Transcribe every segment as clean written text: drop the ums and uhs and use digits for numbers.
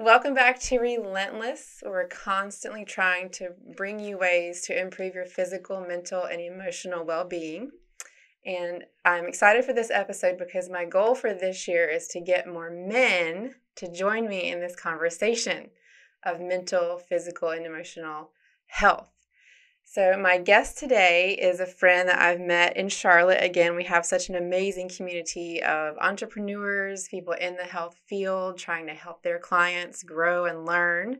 Welcome back to Relentless. We're constantly trying to bring you ways to improve your physical, mental, and emotional well-being. And I'm excited for this episode because my goal for this year is to get more men to join me in this conversation of mental, physical, and emotional health. So my guest today is a friend that I've met in Charlotte. Again, we have such an amazing community of entrepreneurs, people in the health field trying to help their clients grow and learn.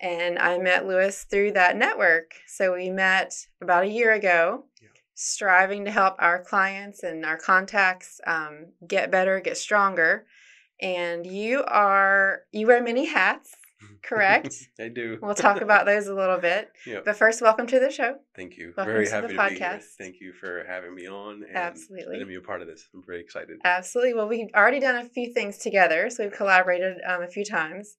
And I met Lewis through that network. So we met about a year ago, striving to help our clients and our contacts get better, get stronger. And you wear many hats. Correct? I do. We'll talk about those a little bit. Yep. But first, welcome to the show. Thank you. Welcome very to happy the to be here. podcast. Thank you for having me on and Absolutely. letting me be a part of this. I'm very excited. Absolutely. Well, we've already done a few things together. So we've collaborated a few times.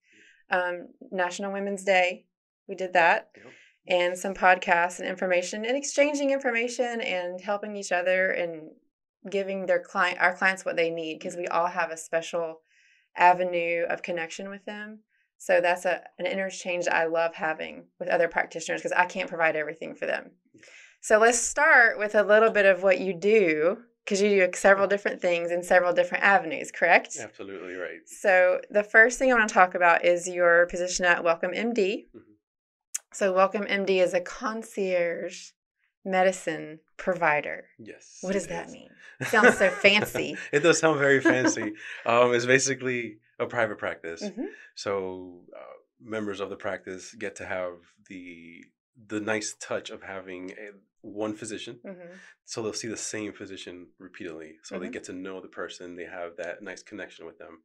National Women's Day, we did that. Yep. And some podcasts and information and exchanging information and helping each other and giving our clients what they need, because we all have a special avenue of connection with them. So that's an interchange I love having with other practitioners because I can't provide everything for them. So let's start with a little bit of what you do, because you do several different things in several different avenues, correct? Absolutely right. So the first thing I want to talk about is your position at Welcome MD. Mm-hmm. So Welcome MD is a concierge medicine provider. Yes. What does that mean? It sounds so fancy. It does sound very fancy. It's basically a private practice. Mm-hmm. So members of the practice get to have the nice touch of having one physician. Mm-hmm. So they'll see the same physician repeatedly. So they get to know the person. They have that nice connection with them.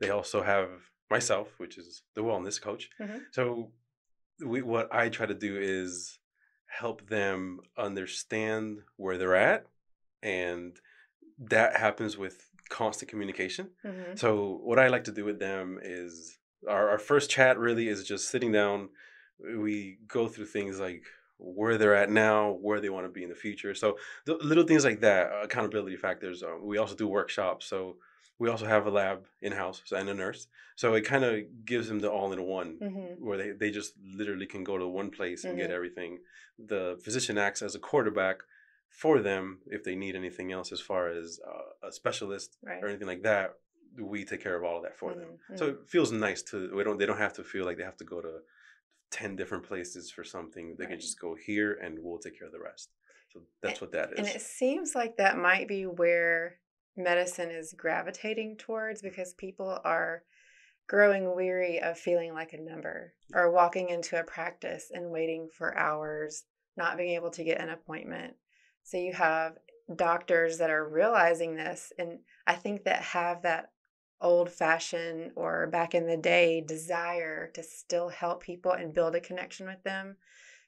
They also have myself, which is the wellness coach. Mm-hmm. So what I try to do is help them understand where they're at, and that happens with constant communication. Mm-hmm. So what I like to do with them is our first chat really is just sitting down. We go through things like where they're at now, where they want to be in the future. So the little things like that, accountability factors. We also do workshops. So we also have a lab in-house and a nurse. So it kind of gives them the all-in-one, mm-hmm. where they just literally can go to one place and mm-hmm. get everything. The physician acts as a quarterback for them if they need anything else as far as a specialist or anything like that. We take care of all of that for mm-hmm. them. So it feels nice they don't have to feel like they have to go to 10 different places for something. They can just go here and we'll take care of the rest. So that's what that is. And it seems like that might be where medicine is gravitating towards, because people are growing weary of feeling like a number or walking into a practice and waiting for hours, not being able to get an appointment. So you have doctors that are realizing this, and I think that have that old-fashioned or back in the day desire to still help people and build a connection with them.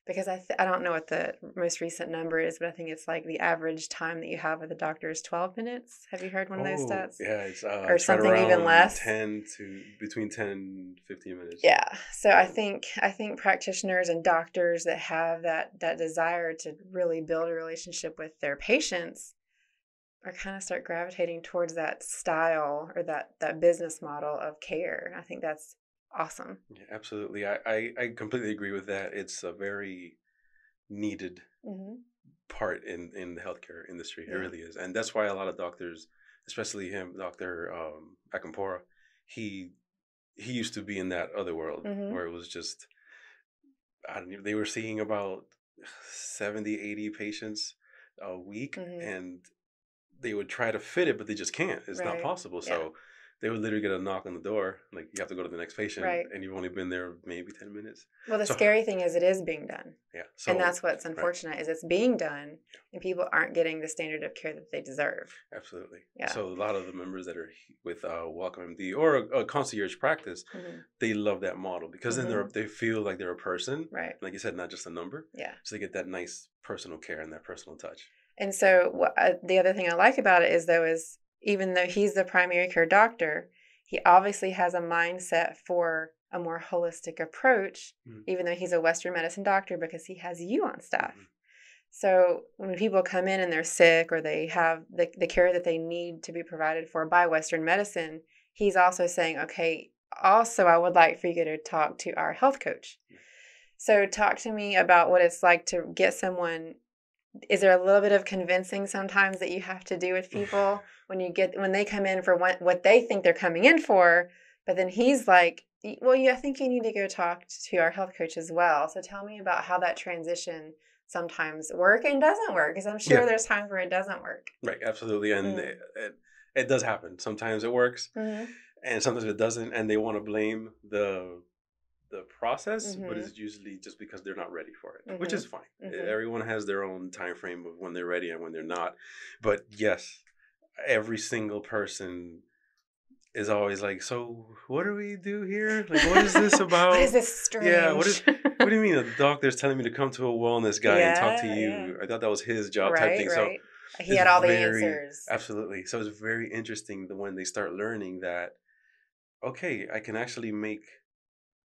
Because I don't know what the most recent number is, but I think it's like the average time that you have with a doctor is 12 minutes. Have you heard one of those stats? Yeah, it's or something right even less. Between 10 and 15 minutes. Yeah. So I think practitioners and doctors that have that desire to really build a relationship with their patients are kind of start gravitating towards that style or that business model of care. I think that's awesome. Yeah, absolutely. I completely agree with that. It's a very needed mm-hmm. part in the healthcare industry. Yeah. It really is. And that's why a lot of doctors, especially him, Dr. Akampora, he used to be in that other world mm-hmm. where it was just, they were seeing about 70, 80 patients a week mm-hmm. and they would try to fit it, but they just can't. It's not possible. Yeah. So they would literally get a knock on the door, like you have to go to the next patient, and you've only been there maybe 10 minutes. Well, the scary thing is it is being done. Yeah. And that's what's unfortunate is it's being done and people aren't getting the standard of care that they deserve. Absolutely. Yeah. So a lot of the members that are with Welcome MD or a concierge practice, mm-hmm. they love that model because mm-hmm. then they feel like they're a person. Right. Like you said, not just a number. Yeah. So they get that nice personal care and that personal touch. And so the other thing I like about it is even though he's the primary care doctor, he obviously has a mindset for a more holistic approach, mm-hmm. even though he's a Western medicine doctor, because he has you on staff. Mm-hmm. So when people come in and they're sick or they have the care that they need to be provided for by Western medicine, he's also saying, okay, also I would like for you to talk to our health coach. So talk to me about what it's like to get someone. Is there a little bit of convincing sometimes that you have to do with people when they come in for what they think they're coming in for, but then he's like, well, I think you need to go talk to our health coach as well. So tell me about how that transition sometimes work and doesn't work, because I'm sure there's times where it doesn't work. Right, absolutely. And it does happen. Sometimes it works and sometimes it doesn't, and they want to blame the process, but it's usually just because they're not ready for it, which is fine. Everyone has their own time frame of when they're ready and when they're not. But yes, every single person is always like, so what do we do here? Like, what is this about? What is this strange? Yeah, what do you mean a doctor's telling me to come to a wellness guy and talk to you? I thought that was his job type thing. So he had all the answers. Absolutely. So it's very interesting when they start learning that, okay, I can actually make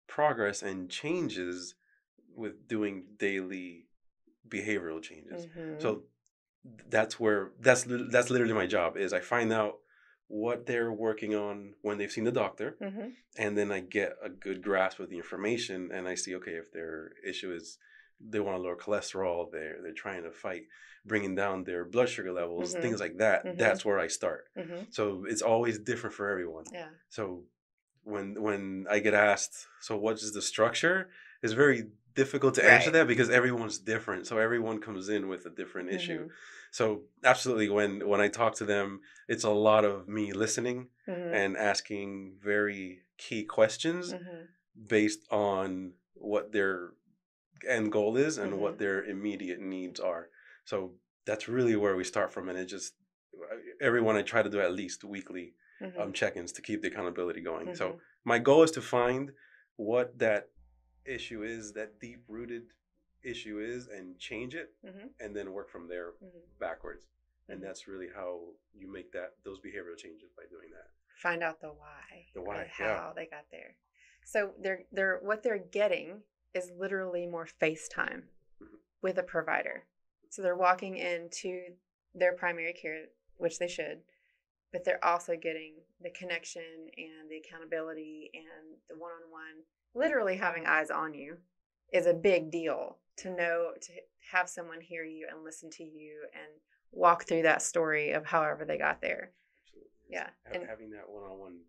progress and changes with doing daily behavioral changes. So that's literally my job. Is I find out what they're working on when they've seen the doctor, and then I get a good grasp of the information, and I see, okay, if their issue is they want to lower cholesterol, they're trying to fight bringing down their blood sugar levels, things like that. That's where I start. So it's always different for everyone. So when I get asked, so what is the structure? It's very difficult to answer that because everyone's different. So everyone comes in with a different issue. So absolutely, when I talk to them, it's a lot of me listening and asking very key questions based on what their end goal is and what their immediate needs are. So that's really where we start from. And it just, everyone, I try to do at least weekly check-ins to keep the accountability going. So my goal is to find what that issue is, that deep-rooted issue is, and change it, and then work from there backwards. And that's really how you make those behavioral changes, by doing that. Find out the why, how they got there. So they're what they're getting is literally more face time with a provider. So they're walking into their primary care, which they should, but they're also getting the connection and the accountability and the one-on-one. Literally having eyes on you is a big deal, to have someone hear you and listen to you and walk through that story of however they got there. Absolutely. Yeah. And having that one-on-one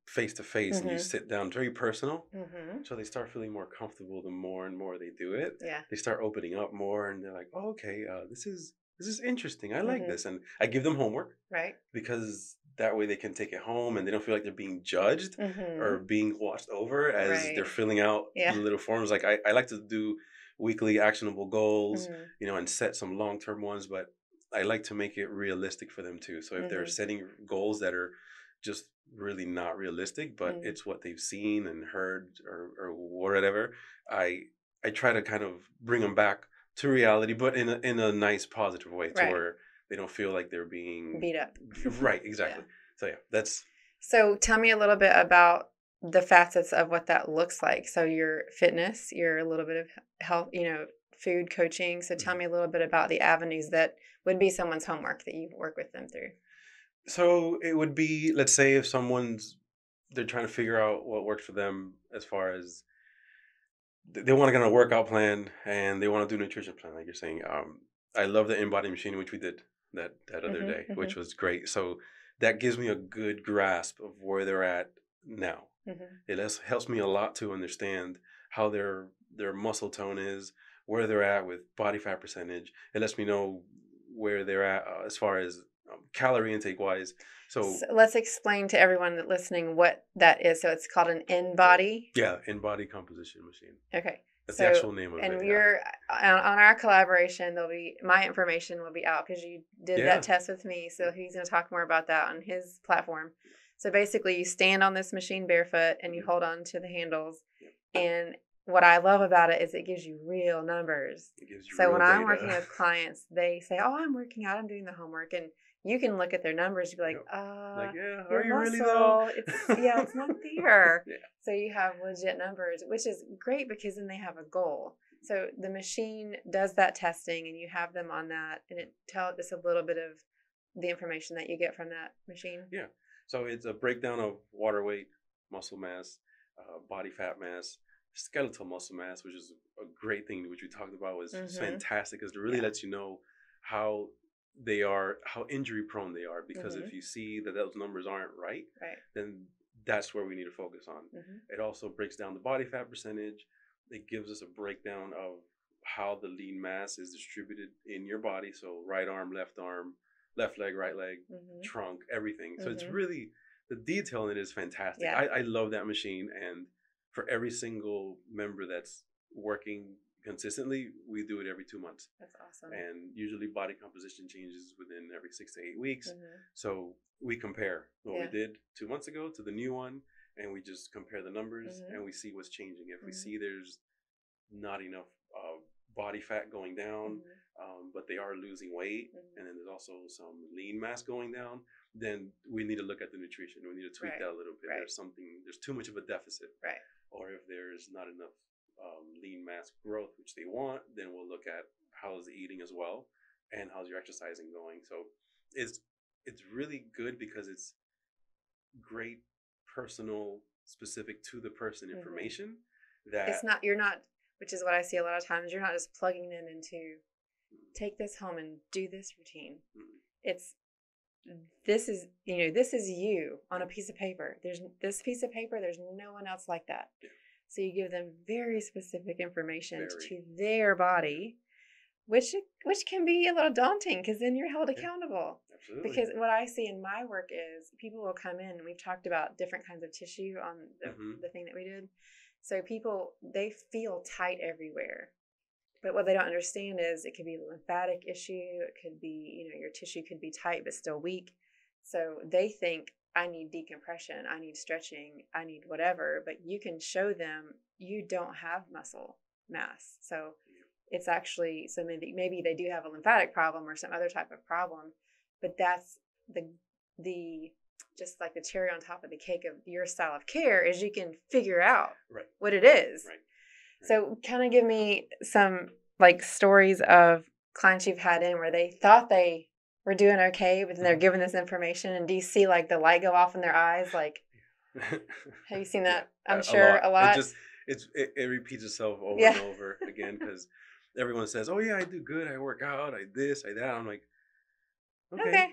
face-to-face and you sit down, very personal. So they start feeling more comfortable the more and more they do it. Yeah. They start opening up more and they're like, oh, okay, this is interesting. I like this. And I give them homework. Right. Because that way they can take it home and they don't feel like they're being judged or being watched over as they're filling out the little forms. Like I like to do weekly actionable goals, and set some long-term ones, but I like to make it realistic for them too. So if they're setting goals that are just really not realistic, but it's what they've seen and heard or whatever, I try to kind of bring them back to reality, but in a nice, positive way, to where they don't feel like they're being beat up. Right, exactly. So that's. So tell me a little bit about the facets of what that looks like. So your fitness, your a little bit of health, food coaching. So tell me a little bit about the avenues that would be someone's homework that you work with them through. So it would be, let's say if they're trying to figure out what works for them, as far as they want to get on a workout plan and they want to do a nutrition plan, like you're saying. I love the InBody machine, which we did that other day, which was great. So that gives me a good grasp of where they're at now. It helps me a lot to understand how their muscle tone is, where they're at with body fat percentage. It lets me know where they're at as far as calorie intake wise. So let's explain to everyone that listening what that is. So it's called an InBody. Yeah, InBody composition machine. Okay. That's the actual name of it. And you're on our collaboration. My information will be out because you did that test with me. So he's going to talk more about that on his platform. So basically, you stand on this machine barefoot and you hold on to the handles. And what I love about it is it gives you real numbers. So when I'm working with clients, they say, "Oh, I'm working out. I'm doing the homework," and you can look at their numbers and be like, are you really though? It's not there. So you have legit numbers, which is great because then they have a goal. So the machine does that testing and you have them on that, and it tells us a little bit of the information that you get from that machine. Yeah. So it's a breakdown of water weight, muscle mass, body fat mass, skeletal muscle mass, which is a great thing, which we talked about, was fantastic because it really lets you know how they are, how injury prone they are. Because if you see that those numbers aren't right, then that's where we need to focus on. It also breaks down the body fat percentage. It gives us a breakdown of how the lean mass is distributed in your body. So right arm, left leg, right leg, trunk, everything. So it's really, the detail in it is fantastic. Yeah. I love that machine. And for every single member that's working consistently, we do it every 2 months. That's awesome. And usually body composition changes within every 6 to 8 weeks. So we compare what we did 2 months ago to the new one, and we just compare the numbers and we see what's changing. If we see there's not enough body fat going down, but they are losing weight, and then there's also some lean mass going down, then we need to look at the nutrition. We need to tweak that a little bit. There's too much of a deficit. Or if there's not enough lean mass growth, which they want, then we'll look at how's the eating as well, and how's your exercising going. So it's really good because it's great personal, specific to the person information. That it's not, which is what I see a lot of times, you're not just plugging them into take this home and do this routine. This is you on a piece of paper. There's this piece of paper, there's no one else like that. So you give them very specific information to their body, which can be a little daunting because then you're held accountable. Absolutely. Because what I see in my work is people will come in, and we've talked about different kinds of tissue on the thing that we did. So people, they feel tight everywhere. But what they don't understand is it could be a lymphatic issue. It could be, your tissue could be tight but still weak. So they think, I need decompression, I need stretching, I need whatever. But you can show them you don't have muscle mass. So it's actually, so maybe they do have a lymphatic problem or some other type of problem. But that's the just like the cherry on top of the cake of your style of care is you can figure out what it is. So kind of give me some like stories of clients you've had in where they thought they were doing okay, but then they're given this information, and do you see like the light go off in their eyes? Like, have you seen that? I'm sure a lot. It repeats itself over and over again because everyone says, "Oh yeah, I do good. I work out. I this, I that." I'm like, okay.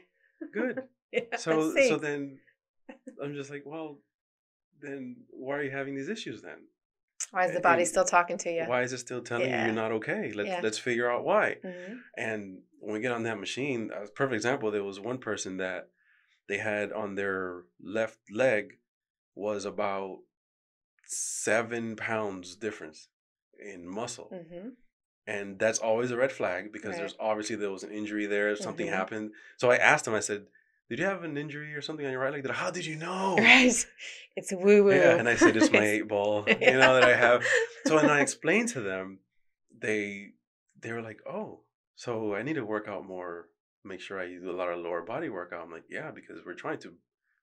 Good. So then I'm just like, well, then why are you having these issues then? Why is the body still talking to you? Why is it still telling you you're not okay? Let's figure out why. And when we get on that machine, a perfect example, there was one person that they had on their left leg was about 7 pounds difference in muscle. And that's always a red flag because there was an injury there. Something happened. So I asked him, I said, did you have an injury or something on your right leg? How did you know? Right. It's woo-woo. Yeah, and I said, it's my 8-ball, that I have. So when I explained to them, they were like, oh, so I need to work out more, make sure I do a lot of lower body workout. I'm like, yeah, because we're trying to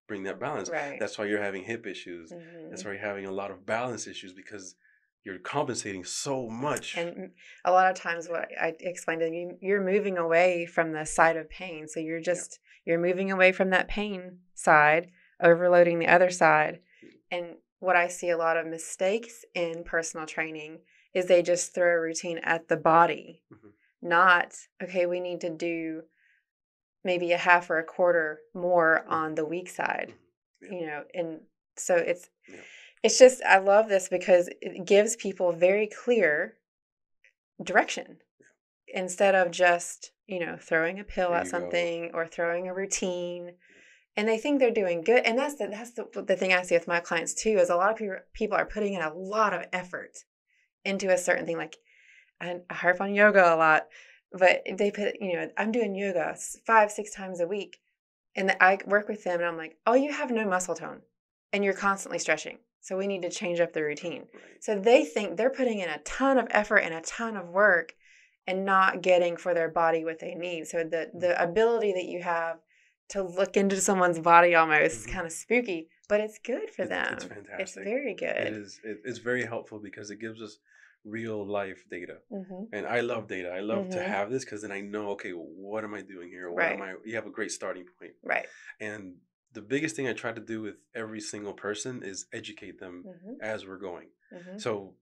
bring that balance. That's why you're having hip issues. That's why you're having a lot of balance issues because you're compensating so much. And a lot of times what I explained to them, you're moving away from the side of pain. So you're just, you're moving away from that pain side, overloading the other side. And what I see a lot of mistakes in personal training is they just throw a routine at the body, not, okay, we need to do maybe a half or a quarter more on the weak side, and so it's just, I love this because it gives people very clear direction instead of just, throwing a pill at something or throwing a routine. And they think they're doing good. And that's the thing I see with my clients too, is a lot of people are putting in a lot of effort into a certain thing. Like I harp on yoga a lot, but they put, I'm doing yoga 5-6 times a week. And I work with them and I'm like, oh, you have no muscle tone and you're constantly stretching. So we need to change up the routine. So they think they're putting in a ton of effort and a ton of work and not getting for their body what they need. So the ability that you have to look into someone's body almost is kind of spooky, but it's good for them. It's fantastic. It's very good. It is. It's very helpful because it gives us real life data. And I love data. I love to have this because then I know, okay, what am I doing here? What am I? You have a great starting point. Right. And the biggest thing I try to do with every single person is educate them as we're going. So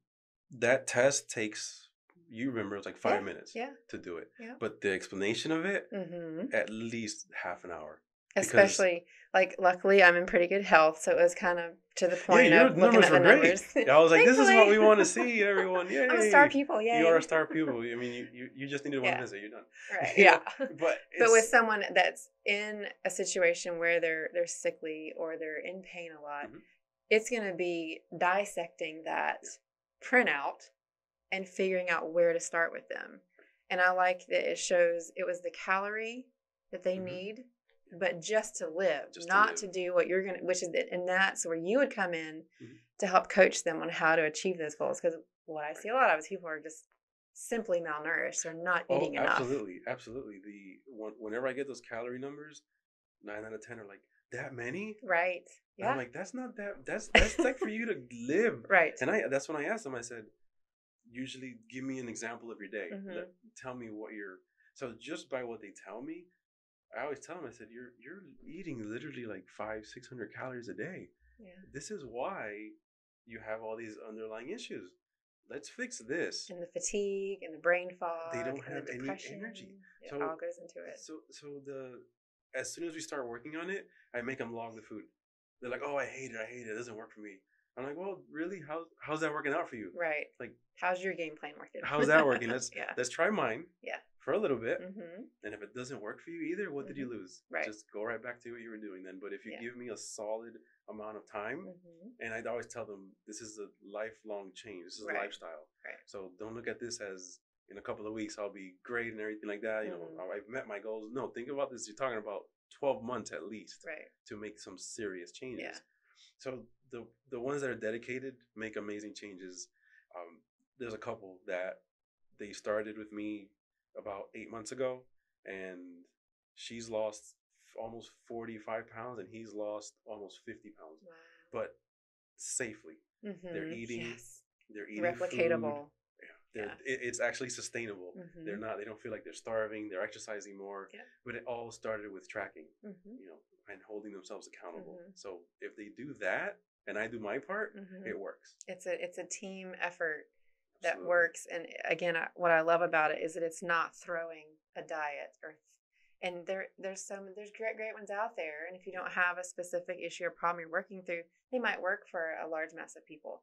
that test takes, you remember, it was like 5 minutes to do it. But the explanation of it, at least half an hour. Especially, like, luckily I'm in pretty good health, so it was kind of to the point your of looking numbers at were the great. numbers. I was like, this is what we want to see, everyone. Yay. I'm a star pupil, yay. You are a star pupil. I mean, you just needed one visit, you're done. Right, Yeah. But with someone that's in a situation where they're sickly or they're in pain a lot, it's going to be dissecting that printout and figuring out where to start with them. And I like that it shows it was the calorie that they need, but just to live, not to do what you're going to, which is it. And that's where you would come in to help coach them on how to achieve those goals. Because what I see a lot of is people are just simply malnourished or not eating enough. Absolutely. Whenever I get those calorie numbers, 9 out of 10 are like, that many? Right. Yeah. And I'm like, that's not that, that's like for you to live. Right. And that's when I asked them, I said, usually give me an example of your day. Tell me what so just by what they tell me, I always tell them, I said, you're eating literally like 500-600 calories a day. Yeah. This is why you have all these underlying issues. Let's fix this. And the fatigue and the brain fog. They don't and have the any depression. energy. It all goes into it. So as soon as we start working on it, I make them log the food. They're like, oh, I hate it. It doesn't work for me. I'm like, well, really? How's that working out for you? Right. Like, how's your game plan working? How's that working? Let's try mine. Yeah. For a little bit. And if it doesn't work for you either, what did you lose? Right. Just go right back to what you were doing then. But if you give me a solid amount of time, and I'd always tell them, this is a lifelong change. This is a lifestyle. Right. So don't look at this as in a couple of weeks I'll be great and everything like that. You know, I've met my goals. No, think about this. You're talking about 12 months at least to make some serious changes. Yeah. So the ones that are dedicated make amazing changes. There's a couple that they started with me about 8 months ago, and she's lost almost 45 pounds and he's lost almost 50 pounds. Wow. But safely. They're eating. They're eating replicatable. Food. It's actually sustainable. They don't feel like they're starving. They're exercising more. Yeah. But it all started with tracking, and holding themselves accountable. So if they do that and I do my part, it works. It's a team effort that works. And again, what I love about it is that it's not throwing a diet and there's great ones out there. And if you don't have a specific issue or problem you're working through, they might work for a large mass of people.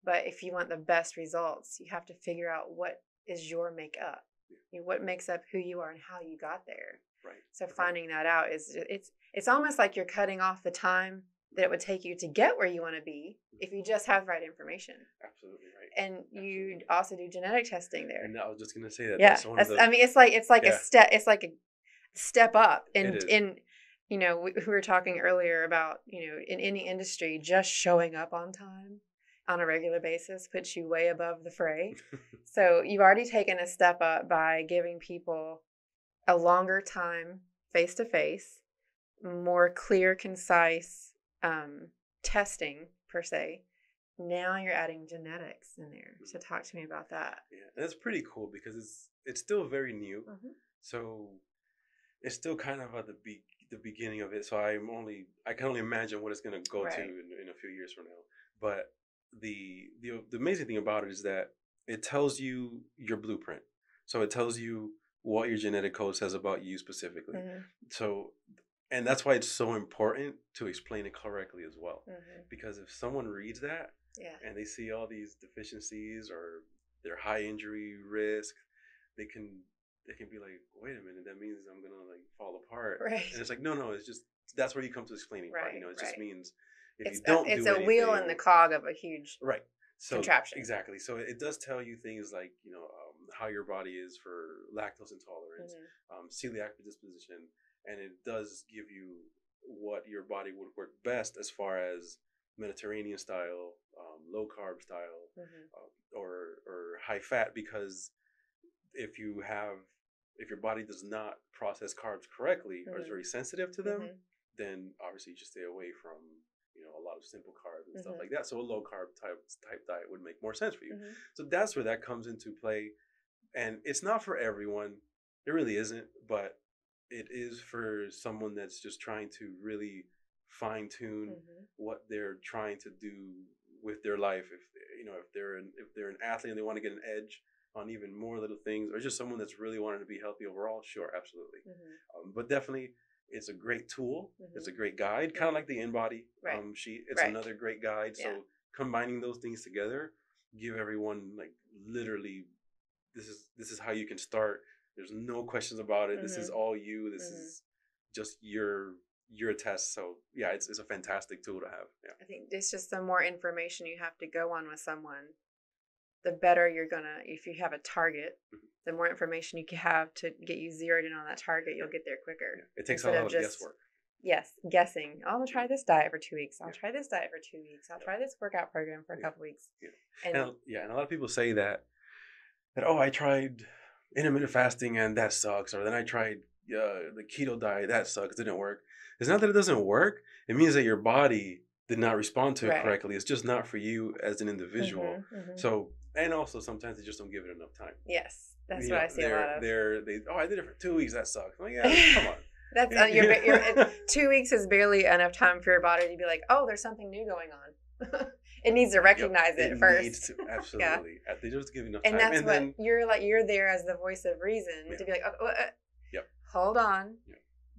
But if you want the best results, you have to figure out what is your makeup, what makes up who you are and how you got there. Right. So finding that out it's almost like you're cutting off the time that it would take you to get where you want to be if you just have the right information. Absolutely right. And you also do genetic testing there. And I was just gonna say that. Yeah, it's like a step. It's like a step up. In we were talking earlier about in any industry, just showing up on time on a regular basis puts you way above the fray. So you've already taken a step up by giving people a longer time face to face, more clear, concise testing per se. Now you're adding genetics in there. So talk to me about that. Yeah, and that's pretty cool because it's still very new. So it's still kind of at the beginning of it. So I can only imagine what it's going to go to in a few years from now. But the amazing thing about it is that it tells you your blueprint. So it tells you what your genetic code says about you specifically. So, and that's why it's so important to explain it correctly as well. Because if someone reads that and they see all these deficiencies or their high injury risk, they can be like, wait a minute, that means I'm gonna like fall apart. Right. And it's like, no, it's just that's where you come to the explaining part. It just means it's a wheel in the cog of a huge contraption. Exactly. So it does tell you things like how your body is for lactose intolerance, celiac predisposition, and it does give you what your body would work best as far as Mediterranean style, low carb style, or high fat. Because if your body does not process carbs correctly or is very sensitive to them, then obviously you should stay away from a lot of simple carbs and stuff like that. So a low carb type diet would make more sense for you. So that's where that comes into play. And it's not for everyone. It really isn't, but it is for someone that's just trying to really fine tune what they're trying to do with their life. If they're an athlete and they want to get an edge on even more little things, or just someone that's really wanting to be healthy overall, sure, absolutely. But definitely, it's a great tool. It's a great guide, kind of like the InBody sheet. It's another great guide. So combining those things together, give everyone like literally, this is how you can start. There's no questions about it. This is all you. This is just your test. So yeah, it's a fantastic tool to have. Yeah, I think it's just the more information you have to go on with someone, the better you're gonna. If you have a target, the more information you can have to get you zeroed in on that target, you'll get there quicker. Yeah. It takes a lot of guesswork. Yes, guessing. Oh, I'm gonna try this diet for 2 weeks. I'll try this diet for 2 weeks. I'll try this workout program for a couple weeks. And a lot of people say that I tried intermittent fasting and that sucks, or then I tried the keto diet, that sucks, didn't work. It's not that it doesn't work. It means that your body did not respond to it correctly. It's just not for you as an individual. So, and also sometimes they just don't give it enough time. Yes, that's what I see a lot of. I did it for 2 weeks. That sucks. I'm like, yeah, come on. That's your 2 weeks is barely enough time for your body to be like, oh, there's something new going on. It needs to recognize it first. Needs to, absolutely. They just give enough time. And that's then, you're there as the voice of reason to be like, hold on.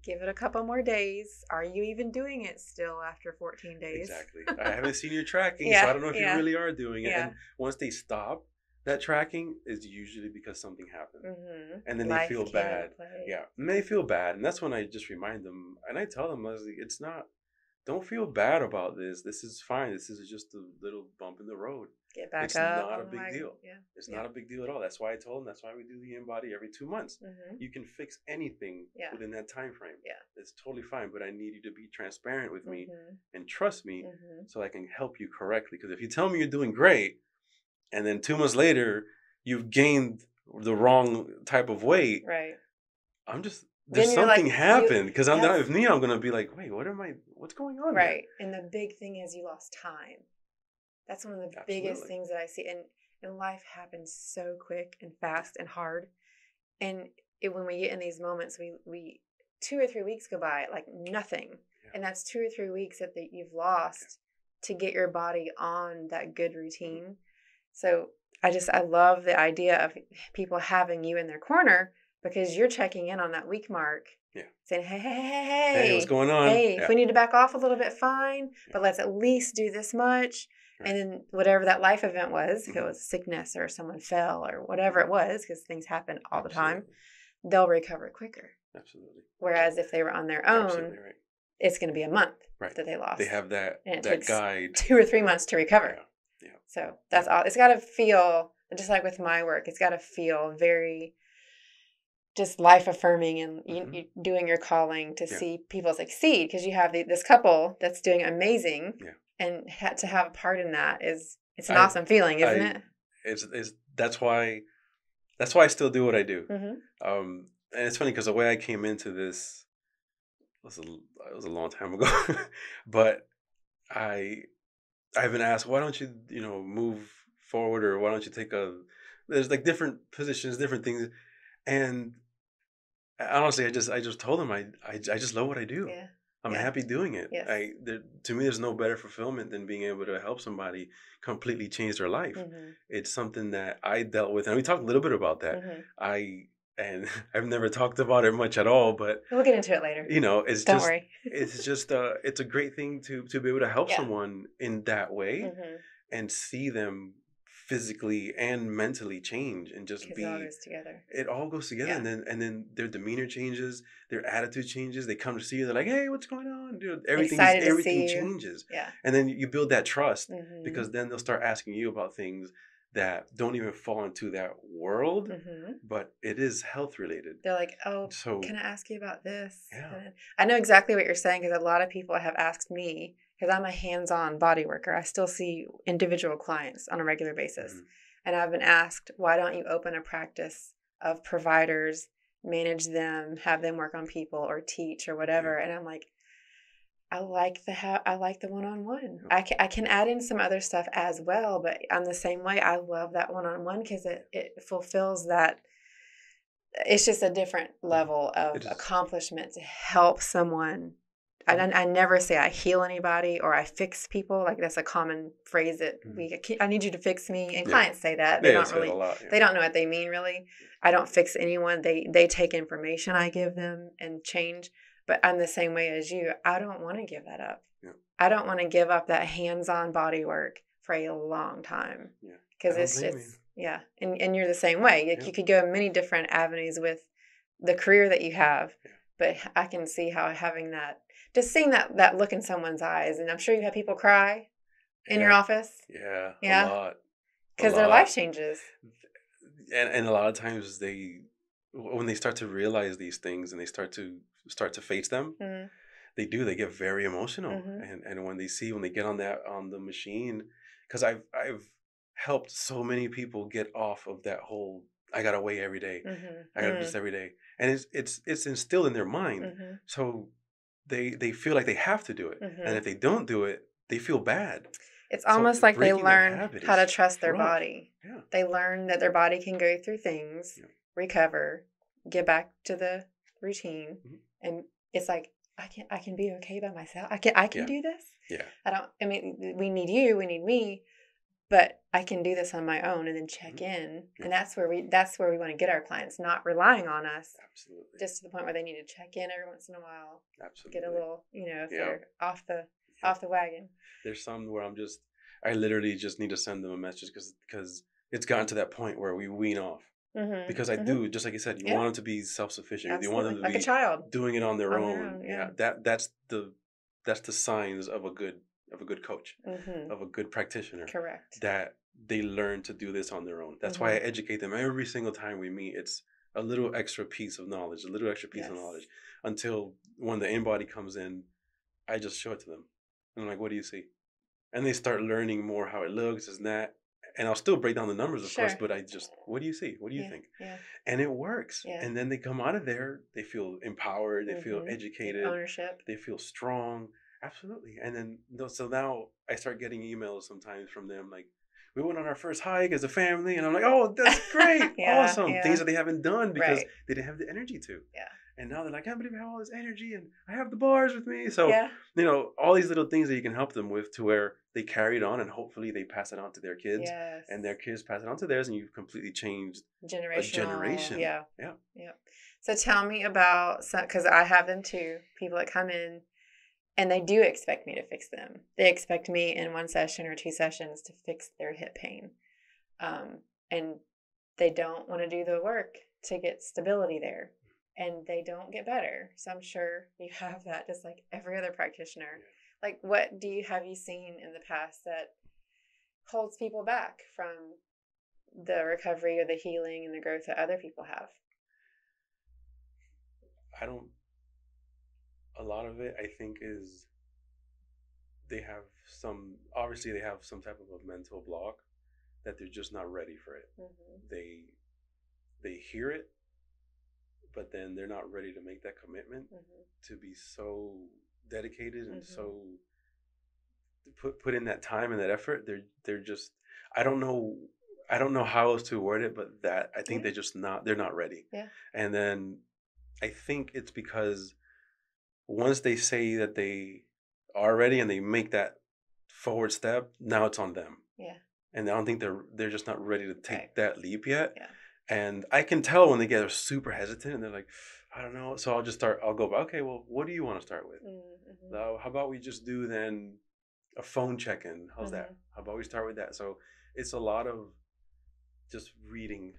Give it a couple more days. Are you even doing it still after 14 days? Exactly. I haven't seen your tracking, so I don't know if you really are doing it. And once they stop that tracking, is usually because something happened. And then they feel bad. Yeah. And they feel bad. And that's when I just remind them, and I tell them, it's not, don't feel bad about this. This is fine. This is just a little bump in the road. Get back up. It's not a big deal. It's not a big deal at all. That's why I told them, that's why we do the InBody every 2 months. You can fix anything within that time frame. It's totally fine, but I need you to be transparent with me and trust me so I can help you correctly. Because if you tell me you're doing great, and then 2 months later, you've gained the wrong type of weight, there's something happened. Because I'm not with me, I'm going to be like, wait, what's going on? Right. And the big thing is you lost time. That's one of the biggest things that I see. And life happens so quick and fast and hard. And when we get in these moments, we 2 or 3 weeks go by like nothing. And that's 2 or 3 weeks that you've lost to get your body on that good routine. So I love the idea of people having you in their corner, because you're checking in on that week mark. Saying, hey, what's going on? Hey, if we need to back off a little bit, fine. But let's at least do this much. And then whatever that life event was, if it was sickness or someone fell or whatever it was, because things happen all the time, they'll recover quicker. Absolutely. Whereas if they were on their own, it's going to be a month that they lost. They have that, and it that takes guide. 2 or 3 months to recover. So that's all. It's got to feel, just like with my work, it's got to feel very just life affirming, and you doing your calling to see people succeed, because you have this couple that's doing amazing, and to have a part in that it's an awesome feeling, isn't it? It's that's why I still do what I do. And it's funny because the way I came into this was a long time ago, but I've been asked, why don't you move forward, or why don't you take there's like different positions, different things. And honestly, I just told them I just love what I do. I'm happy doing it. To me, there's no better fulfillment than being able to help somebody completely change their life. It's something that I dealt with, and we talked a little bit about that. I've never talked about it much at all, but we'll get into it later. It's don't worry. It's just it's a great thing to be able to help someone in that way and see them physically and mentally change, and just be. It all goes together. It all goes together, and then their demeanor changes, their attitude changes. They come to see you. They're like, "Hey, what's going on, dude?" Everything changes. And then you build that trust, because then they'll start asking you about things that don't even fall into that world, but it is health related. They're like, "Oh, so, can I ask you about this?" I know exactly what you're saying, because a lot of people have asked me, because I'm a hands-on body worker. I still see individual clients on a regular basis. And I've been asked, why don't you open a practice of providers, manage them, have them work on people, or teach or whatever? And I'm like, I like the one-on-one. I can add in some other stuff as well, but I'm the same way. I love that one-on-one, because it fulfills that. It's just a different level of accomplishment to help someone I never say I heal anybody or I fix people. Like that's a common phrase that I need you to fix me. And clients say that. They don't really, they don't know what they mean really. I don't fix anyone. They take information I give them and change. But I'm the same way as you. I don't want to give that up. Yeah. I don't want to give up that hands-on body work for a long time. Yeah. Because it's just, yeah. And you're the same way. Like you could go many different avenues with the career that you have. Yeah. But I can see how having that, just seeing that look in someone's eyes, and I'm sure you have people cry in your office. Yeah, a lot. Because their life changes. And a lot of times when they start to realize these things and they start to face them, they get very emotional. And when they get on the machine, because I've helped so many people get off of that whole I gotta weigh every day. I gotta do this every day, and it's instilled in their mind. So they feel like they have to do it, and if they don't do it, they feel bad. It's almost like they learn how to trust their body. Yeah. They learn that their body can go through things, recover, get back to the routine, and it's like I can be okay by myself. I can do this. Yeah. We need you, we need me. But I can do this on my own and then check in. Yeah. And that's where we want to get our clients, not relying on us. Absolutely. Just to the point where they need to check in every once in a while. Absolutely. Get a little, if they're off the wagon. There's some where I literally just need to send them a message because it's gotten to that point where we wean off. Because I do, just like you said, you want them to be self-sufficient. Absolutely. You want them to like be a child doing it on their own. That's the signs of a good coach, of a good practitioner. Correct. That they learn to do this on their own. That's why I educate them every single time we meet. It's a little extra piece of knowledge, until when the InBody comes in, I just show it to them. And I'm like, what do you see? And they start learning more how it looks, and that. And I'll still break down the numbers, of course, but what do you see? What do you think? Yeah. And it works. Yeah. And then they come out of there, they feel empowered, they feel educated, ownership, they feel strong. Absolutely. And then, so now I start getting emails sometimes from them like, we went on our first hike as a family. And I'm like, oh, that's great. Awesome. Yeah. Things that they haven't done because they didn't have the energy to. Yeah. And now they're like, I can't believe I have all this energy and I have the bars with me. So, all these little things that you can help them with to where they carry it on and hopefully they pass it on to their kids. Yes. And their kids pass it on to theirs and you've completely changed a generation. Yeah. Yeah. Yeah. So tell me about, because I have them too, people that come in. And they do expect me to fix them. They expect me in 1 session or 2 sessions to fix their hip pain. And they don't want to do the work to get stability there. And they don't get better. So I'm sure you have that just like every other practitioner. Yeah. Like what have you seen in the past that holds people back from the recovery or the healing and the growth that other people have? A lot of it, I think, is they have some type of a mental block that they're just not ready for it. They hear it, but then they're not ready to make that commitment to be so dedicated and so put in that time and that effort. They're just, I don't know how else to word it, but that I think they're not ready. Yeah. And then I think it's because once they say that they are ready and they make that forward step, now it's on them. Yeah. And I don't think they're just not ready to take that leap yet. Yeah. And I can tell when they get super hesitant and they're like, I don't know. So I'll go, okay, well, what do you want to start with? How about we just do then a phone check-in? How's that? How about we start with that? So it's a lot of just reading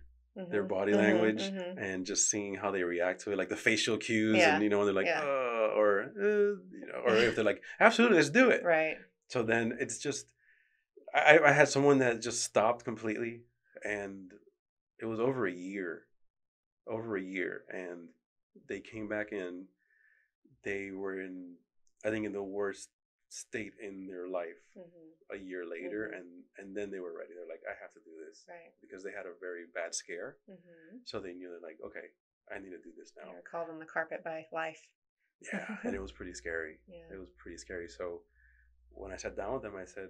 their body language and just seeing how they react to it, like the facial cues, and they're like, or if they're like, absolutely, let's do it. Right. So then it's just, I had someone that just stopped completely, and it was over a year, and they came back in. They were in the worst state in their life a year later, and then they were ready. They're like, I have to do this, right? Because they had a very bad scare, so they knew they're like, okay, I need to do this now. You're called on the carpet by life. Yeah, and it was pretty scary. Yeah. It was pretty scary. So when I sat down with them, I said,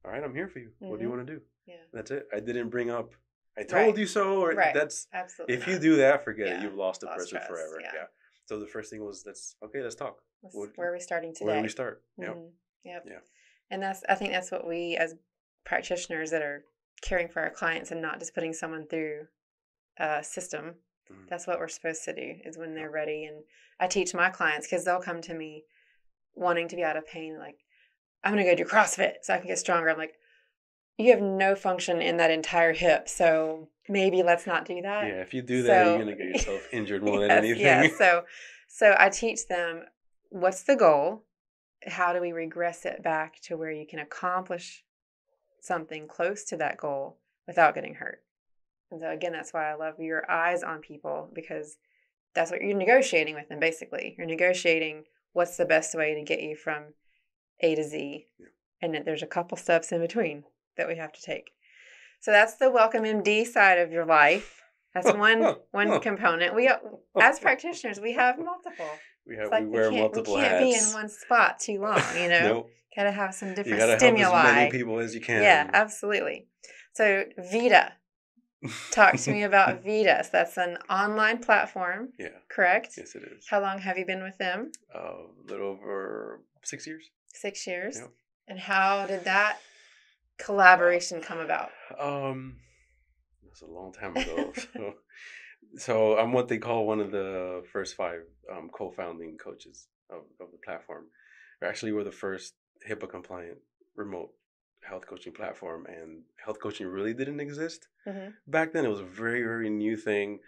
all right, I'm here for you. What do you want to do? Yeah, that's it. I didn't bring up, I told you so, or that's absolutely. If you do that, forget it. You've lost the person forever. Yeah. So the first thing was, let's talk. Where are we starting today? Where do we start? Mm-hmm. Yep. Yeah. And I think that's what we as practitioners that are caring for our clients and not just putting someone through a system. Mm-hmm. That's what we're supposed to do is when they're ready. And I teach my clients because they'll come to me wanting to be out of pain. Like, I'm going to go do CrossFit so I can get stronger. I'm like, you have no function in that entire hip. So maybe let's not do that. Yeah. If you do that, you're going to get yourself injured more than anything. Yeah. So I teach them, what's the goal? How do we regress it back to where you can accomplish something close to that goal without getting hurt? And so again, that's why I love your eyes on people, because that's what you're negotiating with them. Basically, you're negotiating what's the best way to get you from A to Z. Yeah. And then there's a couple steps in between that we have to take. So that's the Welcome MD side of your life. That's one component. We, as practitioners, we have multiple. We wear multiple hats. We can't be in one spot too long, you know? Nope. Got to have some different stimuli. You got to help as many people as you can. Yeah, absolutely. So Vita. Talk to me about Vita. So that's an online platform. Yeah. Correct? Yes, it is. How long have you been with them? A little over 6 years. 6 years? Yep. And how did that collaboration come about? That's a long time ago. So I'm what they call one of the first 5 co-founding coaches of the platform. We're the first HIPAA compliant remote health coaching platform, and health coaching really didn't exist back then. It was a very, very new thing.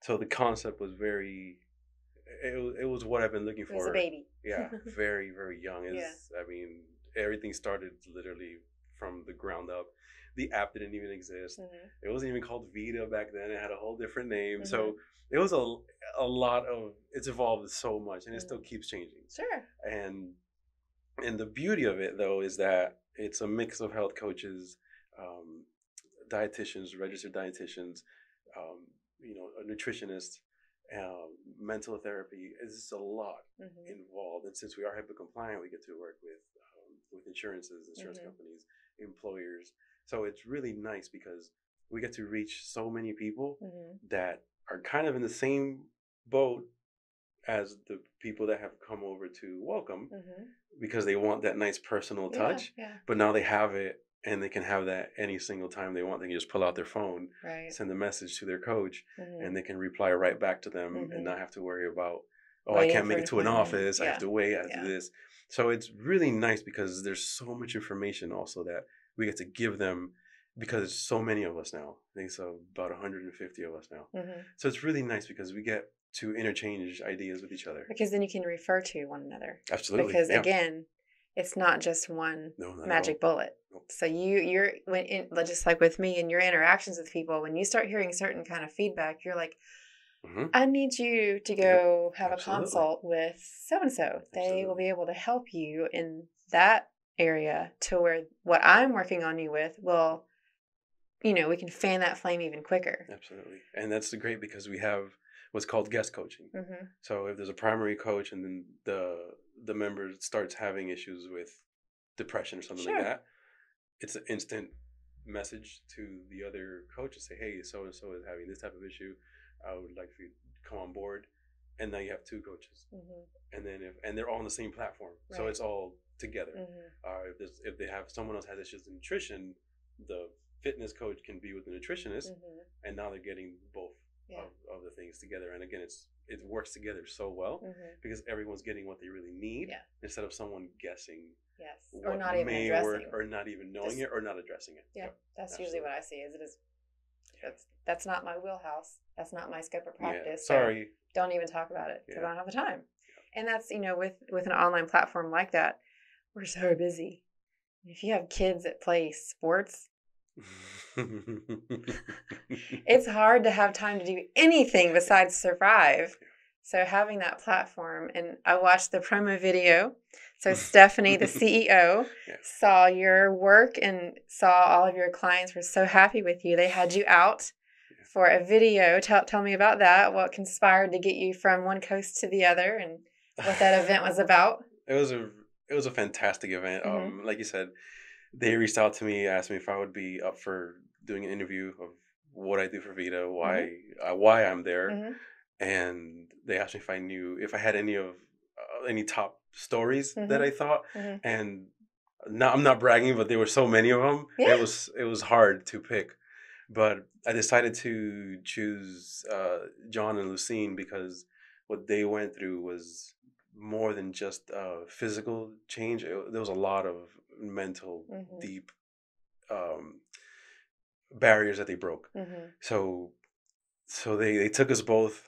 So the concept was it was what I've been looking for. It was a baby. Yeah, very, very young. I mean, everything started literally from the ground up. The app didn't even exist. It wasn't even called Vita back then. It had a whole different name. So it was a lot of, it's evolved so much, and it still keeps changing. Sure. And the beauty of it, though, is that it's a mix of health coaches, dietitians, registered dietitians, a nutritionist, mental therapy. It's just a lot involved. And since we are HIPAA compliant, we get to work with insurance companies, employers. So it's really nice because we get to reach so many people that are kind of in the same boat as the people that have come over to Welcome because they want that nice personal touch. Yeah. But now they have it, and they can have that any single time they want. They can just pull out their phone, send a message to their coach, and they can reply right back to them and not have to worry about, I can't make it to an office. I have to wait. I have to do this. So it's really nice because there's so much information also that we get to give them, because there's so many of us now. I think so, about 150 of us now. So it's really nice because we get to interchange ideas with each other. Because then you can refer to one another. Absolutely. Because again, it's not just one magic bullet. Nope. So you're just like with me and your interactions with people, when you start hearing certain kind of feedback, you're like, I need you to go have a consult with so-and-so. They will be able to help you in that area to where what I'm working on you with will, we can fan that flame even quicker. Absolutely. And that's great because we have what's called guest coaching. So if there's a primary coach and then the member starts having issues with depression or something like that, it's an instant message to the other coach to say, hey, so-and-so is having this type of issue. I would like for you to come on board. And now you have 2 coaches. And then and they're all on the same platform. So it's all together. If they have someone else has issues with nutrition, the fitness coach can be with the nutritionist, and now they're getting both of the things together. And again, it works together so well because everyone's getting what they really need instead of someone guessing or not even addressing or not even knowing it or not addressing it. That's usually what I see. That's not my wheelhouse. That's not my scope of practice. Sorry. So don't even talk about it because I don't have the time. And that's, with an online platform like that, we're so busy. If you have kids that play sports, it's hard to have time to do anything besides survive. So having that platform, and I watched the promo video. So Stephanie, the CEO, saw your work and saw all of your clients were so happy with you. They had you out for a video. Tell me about that. What conspired to get you from one coast to the other, and what that event was about? It was a fantastic event. Like you said, they reached out to me, asked me if I would be up for doing an interview of what I do for Vita, why I'm there. and they asked me if I had any top stories that Mm-hmm. I thought, Mm-hmm. and I'm not bragging, but there were so many of them. Yeah. It was hard to pick, but I decided to choose John and Lucine because what they went through was more than just physical change. There was a lot of mental, Mm-hmm. deep barriers that they broke. Mm-hmm. So they took us both,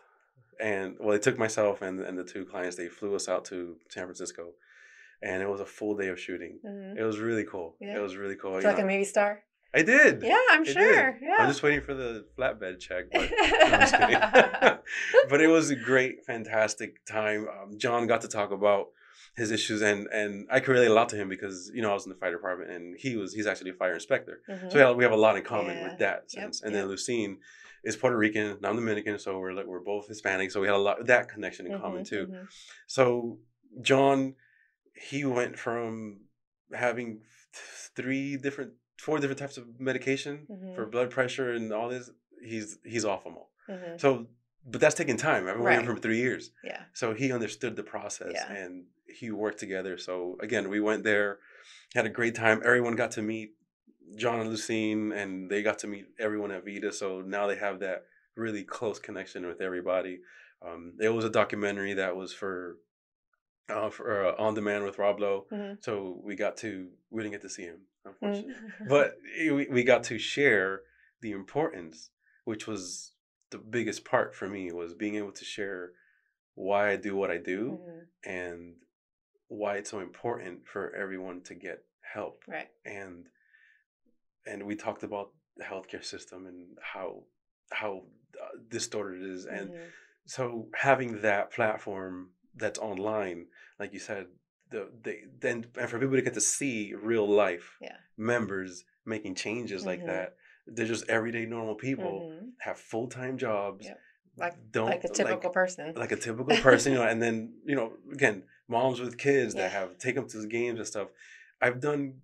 and well, they took myself and the two clients. They flew us out to San Francisco, and it was a full day of shooting. Mm-hmm. It was really cool. Yeah. It was really cool. Feel like a movie star? I did. Yeah, I'm sure. Yeah. I'm just waiting for the flatbed check, but no, I'm just kidding. But it was a great, fantastic time. John got to talk about his issues, and I could relate a lot to him because I was in the fire department, and he's actually a fire inspector. Mm-hmm. So we have a lot in common Yeah. with that sense. Yep. And then Lucine is Puerto Rican, and I'm Dominican, so we're both Hispanic, so we had a lot of that connection in common too. Mm-hmm. So John, he went from having 4 different types of medication for blood pressure and all this. He's off them all. Mm-hmm. So, but that's taking time. I've been working for 3 years. Yeah. So he understood the process, Yeah. and he worked together. So again, we went there, had a great time. Everyone got to meet John and Lucine, and they got to meet everyone at Vita. So now they have that really close connection with everybody. It was a documentary that was for On Demand with Rob Lowe. Mm-hmm. So we didn't get to see him, unfortunately. Mm-hmm. But we got to share the importance, which was the biggest part for me, was being able to share why I do what I do and why it's so important for everyone to get help. Right. And we talked about the healthcare system and how distorted it is. And so having that platform that's online, like you said, and for people to get to see real life members making changes like that, they're just everyday normal people, have full-time jobs, like a typical person, like a typical person, and then again, moms with kids that have take them to the games and stuff. I've done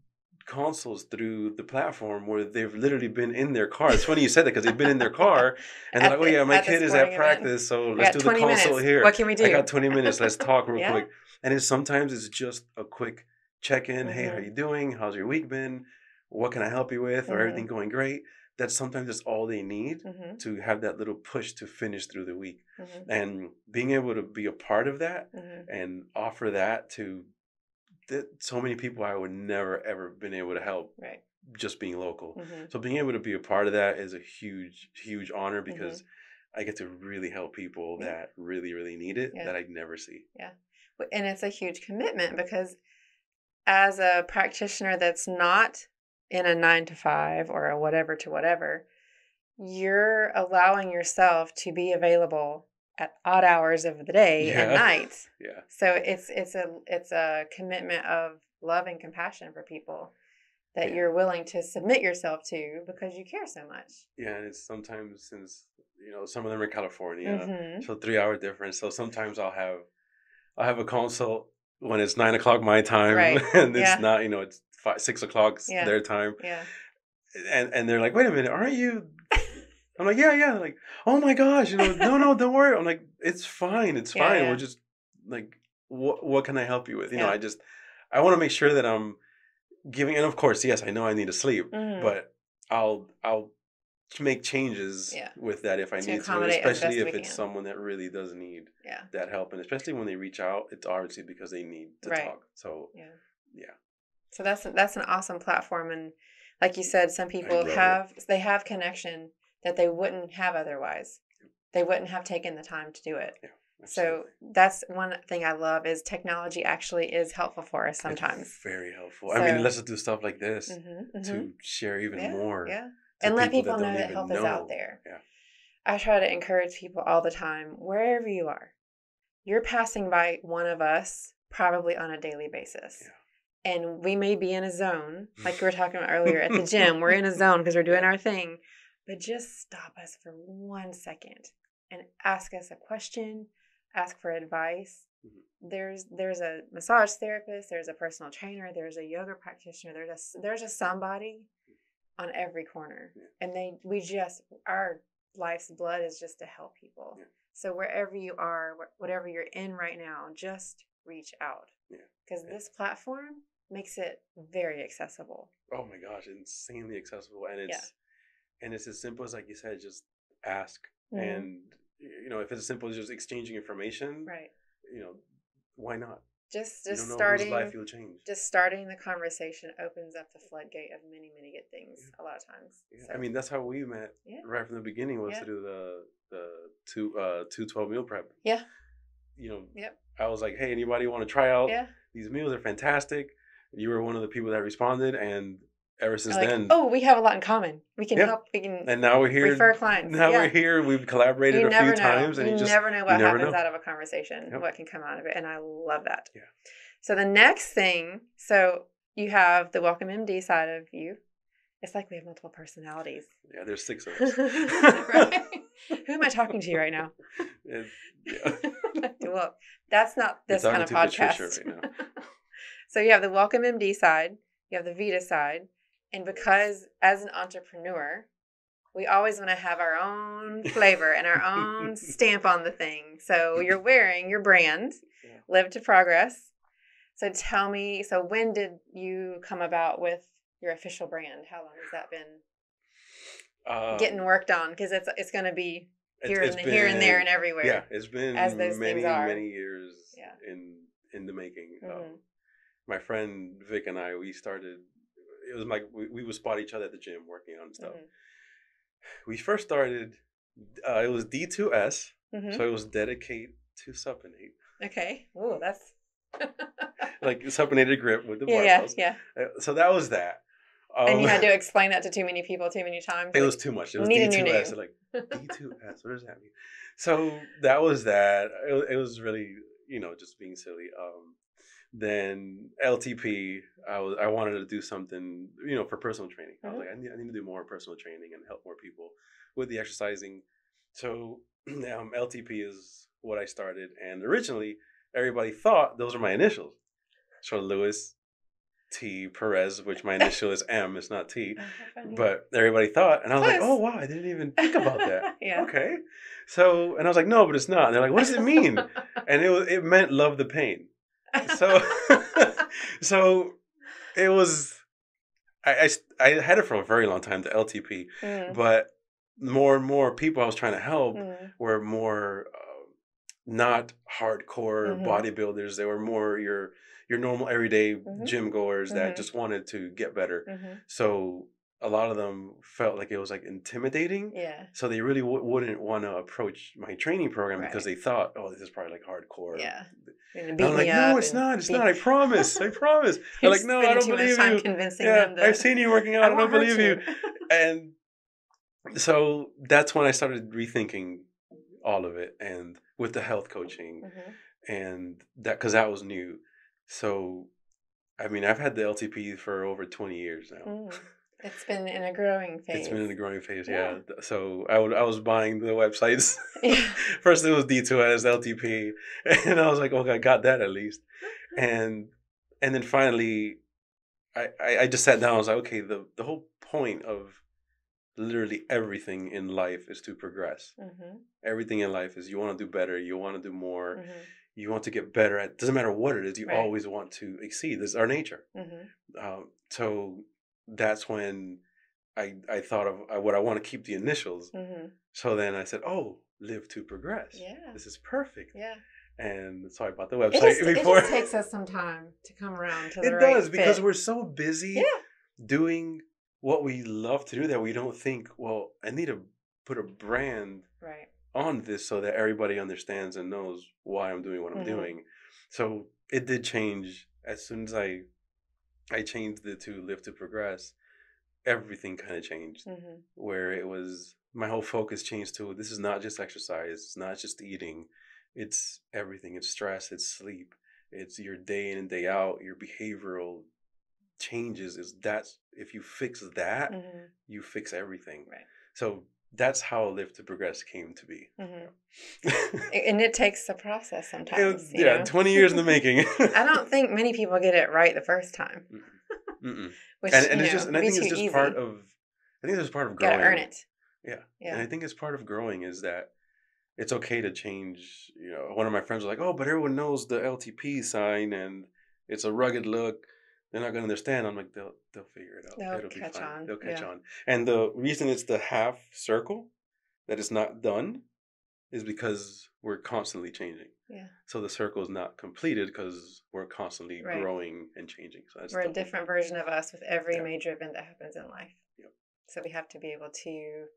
consults through the platform where they've literally been in their car. It's funny you said that because they've been in their car and they're like, oh yeah, my kid is at practice, so let's do the consult here. What can we do? I got 20 minutes. Let's talk real quick. And sometimes it's just a quick check-in. Hey, how you doing? How's your week been? What can I help you with? Or everything going great? That sometimes it's all they need to have that little push to finish through the week. And being able to be a part of that and offer that to so many people I would never ever been able to help just being local. So being able to be a part of that is a huge honor because I get to really help people that really, really need it that I'd never see. Yeah. And it's a huge commitment because as a practitioner that's not in a 9 to 5 or a whatever to whatever, you're allowing yourself to be available at odd hours of the day and nights. So it's a commitment of love and compassion for people that you're willing to submit yourself to because you care so much. Yeah, and it's sometimes, since some of them are in California, so 3-hour difference. So sometimes I'll have a consult when it's 9 o'clock my time, and it's not, it's 6 o'clock their time. Yeah. And they're like, wait a minute, aren't you? I'm like, yeah. They're like, oh my gosh, no, don't worry. I'm like, it's fine. We're just like, what can I help you with? I want to make sure that I'm giving, and of course, yes, I know I need to sleep, but I'll make changes with that if I need to, especially if it's someone that really does need that help, and especially when they reach out, it's obviously because they need to talk. So so that's an awesome platform, and like you said, some people have connection that they wouldn't have otherwise. They wouldn't have taken the time to do it. Yeah, so that's one thing I love is technology actually is helpful for us sometimes. It's very helpful. I mean, let's do stuff like this to share even more. Yeah. And let people know that help is out there. Yeah. I try to encourage people all the time, wherever you are, you're passing by one of us probably on a daily basis. Yeah. And we may be in a zone, like we were talking about earlier at the gym. We're in a zone because we're doing our thing. But just stop us for 1 second and ask us a question, ask for advice. There's a massage therapist, there's a personal trainer, there's a yoga practitioner, there's a somebody on every corner. And our life's blood is just to help people. Yeah. So wherever you are, whatever you're in right now, just reach out. Yeah. Because this platform makes it very accessible. Oh my gosh, insanely accessible. And it's as simple as, like you said, just ask. And, if it's as simple as just exchanging information, right? Why not? Just starting life you'll change. Just starting the conversation opens up the floodgate of many, many good things a lot of times. Yeah. So. I mean, that's how we met right from the beginning, was to do the 212 meal prep. Yeah. I was like, hey, anybody want to try out? Yeah. These meals are fantastic. You were one of the people that responded, and ever since then, we have a lot in common. We can help. We can. And now we're here. Refer clients. Now we're here. We've collaborated a few times, and you never know what happens out of a conversation. What can come out of it, and I love that. Yeah. So the next thing, you have the Welcome MD side of you. It's like we have multiple personalities. Yeah, there's 6 of us. Right? Who am I talking to right now? Yeah. Well, that's not this kind of podcast. Right now. So you have the Welcome MD side, you have the Vita side, and because as an entrepreneur, we always want to have our own flavor and our own stamp on the thing. So you're wearing your brand, Live to Progress. So tell me, when did you come about with your official brand? How long has that been getting worked on? Because it's going to be here and there and everywhere. Yeah, it's been as those many years in the making. My friend Vic and I, we started. It was like we would spot each other at the gym working on stuff. We first started. It was D2S, so it was dedicate to supinate. Okay. Ooh, that's like supinated grip with the barbells. Yeah. So that was that. And you had to explain that to too many people too many times. It was too much. It was D2S. Like D2S. What does that mean? So that was that. It was really, just being silly. Then LTP, I wanted to do something, for personal training. I was like, I need to do more personal training and help more people with the exercising. So LTP is what I started. And originally, everybody thought those were my initials. So Louis T. Perez, which my initial is M, it's not T. But everybody thought, and I was like, oh, wow, I didn't even think about that. Okay. So, and I was like, no, but it's not. And they're like, what does it mean? And it meant love the pain. So it was, I had it for a very long time, the LTP, but more and more people I was trying to help were more not hardcore bodybuilders. They were more your normal everyday gym goers that just wanted to get better. So a lot of them felt like it was like intimidating. Yeah. So they really wouldn't want to approach my training program because they thought, oh, this is probably like hardcore. Yeah. And I'm like, no, it's not. It's not. I promise. I promise. They're like, no, I don't believe you. Convincing them I've seen you working out. I don't believe you. And so that's when I started rethinking all of it, and with the health coaching, and that, because that was new. So, I mean, I've had the LTP for over 20 years now. It's been in a growing phase. It's been in a growing phase, yeah. So I was buying the websites. First it was D2S, LTP, and I was like, okay, I got that at least. And then finally, I just sat down. I was like, okay, the whole point of literally everything in life is to progress. Everything in life is you want to do better, you want to do more, you want to get better at. Doesn't matter what it is, you always want to exceed. This is our nature. So that's when I thought of what I want to keep the initials. So then I said, oh, Live to Progress. Yeah. This is perfect. Yeah. And so I bought the website before. It just takes us some time to come around to the right fit. It does, because we're so busy doing what we love to do that we don't think, well, I need to put a brand on this so that everybody understands and knows why I'm doing what I'm doing. So it did change as soon as I changed it to Live to Progress. Everything kind of changed, where it was, my whole focus changed to, this is not just exercise, it's not just eating, it's everything. It's stress, it's sleep, it's your day in and day out, your behavioral changes. If you fix that, you fix everything. Right. So that's how Live to Progress came to be. And it takes a process sometimes. 20 years in the making. I don't think many people get it right the first time. Which, and it's just, and I think it's just part of, I think it's part of growing. Gotta earn it. Yeah. Yeah. And I think it's part of growing is that it's okay to change. One of my friends was like, "Oh, but everyone knows the LTP sign and it's a rugged look. They're not going to understand." I'm like, they'll figure it out. They'll It'll be catch fine. on. They'll catch Yeah. on. And the reason it's the half circle that it's not done is because we're constantly changing. Yeah. So the circle is not completed because we're constantly Right. growing and changing. So that's we're a different version of us with every Yeah. major event that happens in life. Yep. So we have to be able to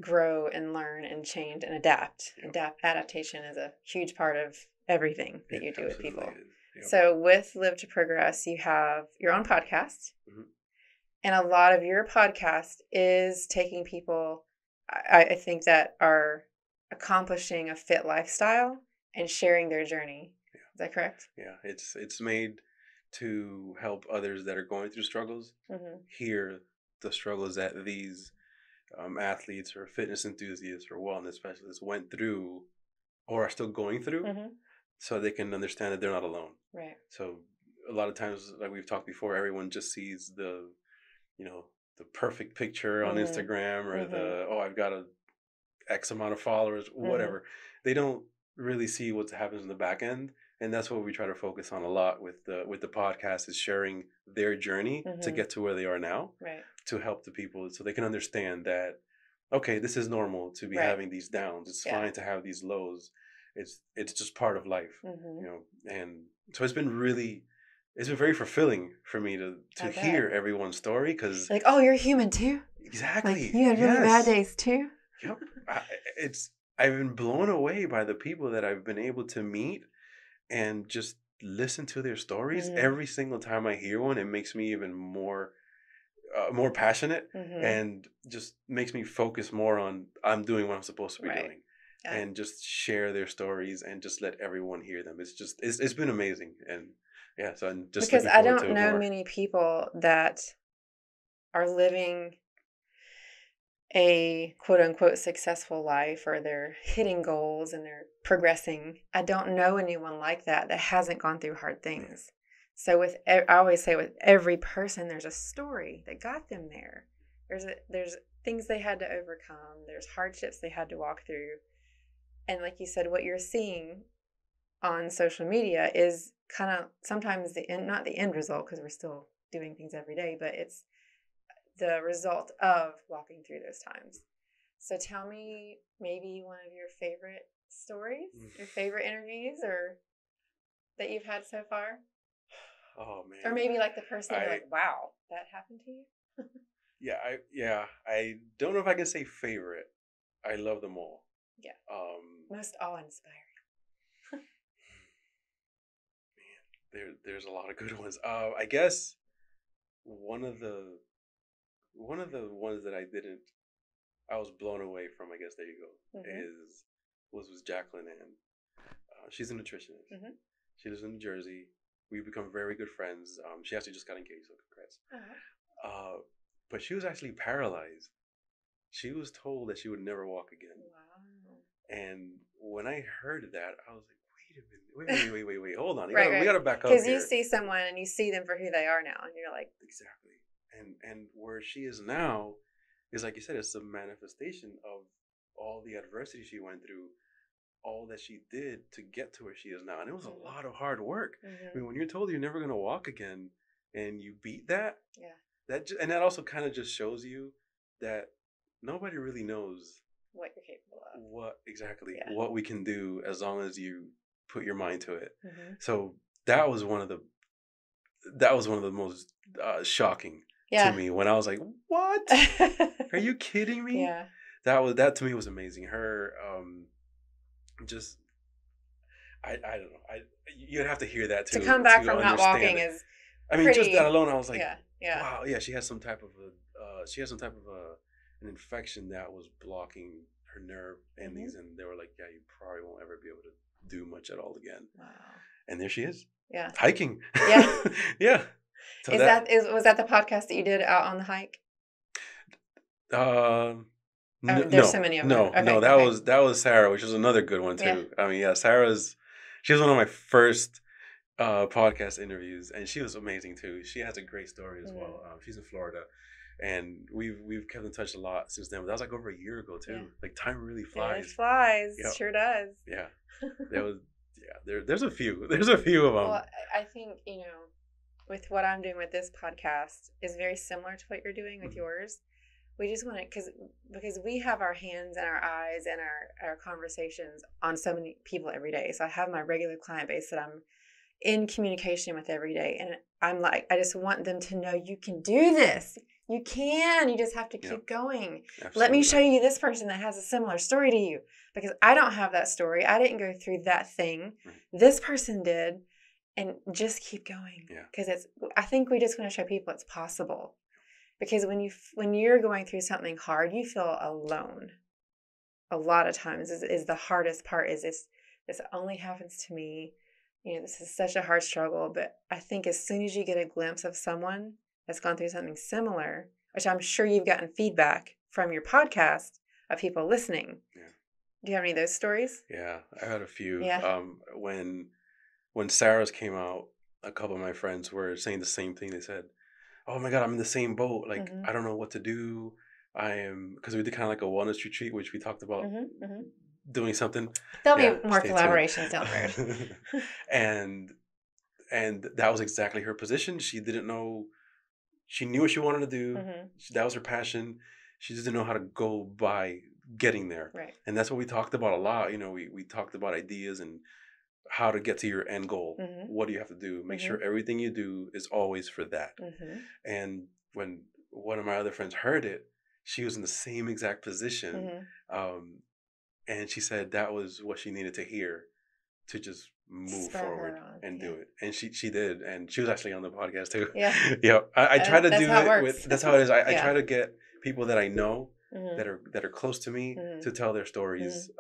grow and learn and change and adapt. Yep. Adaptation is a huge part of everything that you do with absolutely people. is. Yep. So with Live to Progress, you have your own podcast. Mm-hmm. And a lot of your podcast is taking people, I think, that are accomplishing a fit lifestyle and sharing their journey. Yeah. Is that correct? Yeah, it's made to help others that are going through struggles hear the struggles that these athletes or fitness enthusiasts or wellness specialists went through or are still going through, so they can understand that they're not alone. Right. So a lot of times, like we've talked before, everyone just sees the perfect picture on Instagram or I've got a X amount of followers, whatever. They don't really see what happens in the back end. And that's what we try to focus on a lot with the podcast, is sharing their journey to get to where they are now, right, to help the people so they can understand that, okay, this is normal to be having these downs. It's fine to have these lows. It's just part of life, and so it's been very fulfilling for me to hear everyone's story, because like, oh, you're human too. Exactly. Like, you had really bad days too. Yep. I've been blown away by the people that I've been able to meet and just listen to their stories. Every single time I hear one, it makes me even more passionate and just makes me focus more on I'm doing what I'm supposed to be doing. Yeah. And just share their stories and just let everyone hear them. It's been amazing. And yeah, so I'm just because I don't know many people that are living a quote unquote successful life, or they're hitting goals and they're progressing. I don't know anyone like that hasn't gone through hard things. So I always say with every person, there's a story that got them there. There's things they had to overcome. There's hardships they had to walk through. And like you said, what you're seeing on social media is kind of sometimes not the end result, because we're still doing things every day, but it's the result of walking through those times. So tell me maybe one of your favorite stories, your favorite interviews, or that you've had so far. Oh man. Or maybe like the person you're like, wow, that happened to you. I don't know if I can say favorite. I love them all. Yeah. Most awe-inspiring. Man, there's a lot of good ones. I guess one of the ones that I was blown away from, I guess there you go, was Jacqueline Ann. She's a nutritionist. She lives in New Jersey. We've become very good friends. She actually just got engaged, so congrats. But she was actually paralyzed. She was told that she would never walk again. Wow. And when I heard that, I was like, wait, hold on. We got to back up because you see someone and you see them for who they are now, and you're like, exactly. And where she is now is, like you said, it's a manifestation of all the adversity she went through, all that she did to get to where she is now. And it was a lot of hard work. I mean, when you're told you're never going to walk again and you beat that, that also kind of just shows you that nobody really knows what you're capable of. What we can do as long as you put your mind to it. So that was one of the most shocking to me, when I was like, what? Are you kidding me? Yeah. That to me was amazing. Her just I don't know. You'd have to hear that to come back from not walking is just that alone, I was like, wow, yeah, she has some type of an infection that was blocking her nerve endings, and they were like, yeah, you probably won't ever be able to do much at all again. Wow. And there she is. Yeah. Hiking. Yeah. Yeah. So was that the podcast that you did out on the hike? There's so many of them. That was Sarah, which was another good one too. Yeah. I mean, she was one of my first podcast interviews, and she was amazing too. She has a great story as well. She's in Florida, And we've kept in touch a lot since then. But that was like over a year ago too. Yeah. Like time really flies. It flies. Yep. Sure does. Yeah. There's a few. There's a few of them. Well, I think, with what I'm doing with this podcast is very similar to what you're doing with yours. We just want to, because we have our hands and our eyes and our conversations on so many people every day. So I have my regular client base that I'm in communication with every day. And I'm like, I just want them to know you can do this. You can. You just have to keep going. Absolutely. Let me show you this person that has a similar story to you, because I don't have that story. I didn't go through that thing. Right. This person did. And just keep going. Because I think we just want to show people it's possible. Because when you're going through something hard, you feel alone. A lot of times is the hardest part is this only happens to me. This is such a hard struggle. But I think as soon as you get a glimpse of someone that's gone through something similar, which I'm sure you've gotten feedback from your podcast of people listening. Yeah. Do you have any of those stories? Yeah, I had a few. Yeah. When Sarah's came out, a couple of my friends were saying the same thing. They said, "Oh my God, I'm in the same boat. Like, I don't know what to do. Because we did kind of like a wellness retreat, which we talked about doing something. There'll be more collaborations down the road." And that was exactly her position. She didn't know. She knew what she wanted to do. That was her passion. She just didn't know how to go by getting there. Right. And that's what we talked about a lot. We talked about ideas and how to get to your end goal. What do you have to do? Make sure everything you do is always for that. And when one of my other friends heard it, she was in the same exact position. And she said that was what she needed to hear to just move forward and do it. And she did. And she was actually on the podcast too. Yeah. I try to do it that's how it is. I try to get people that I know that are close to me to tell their stories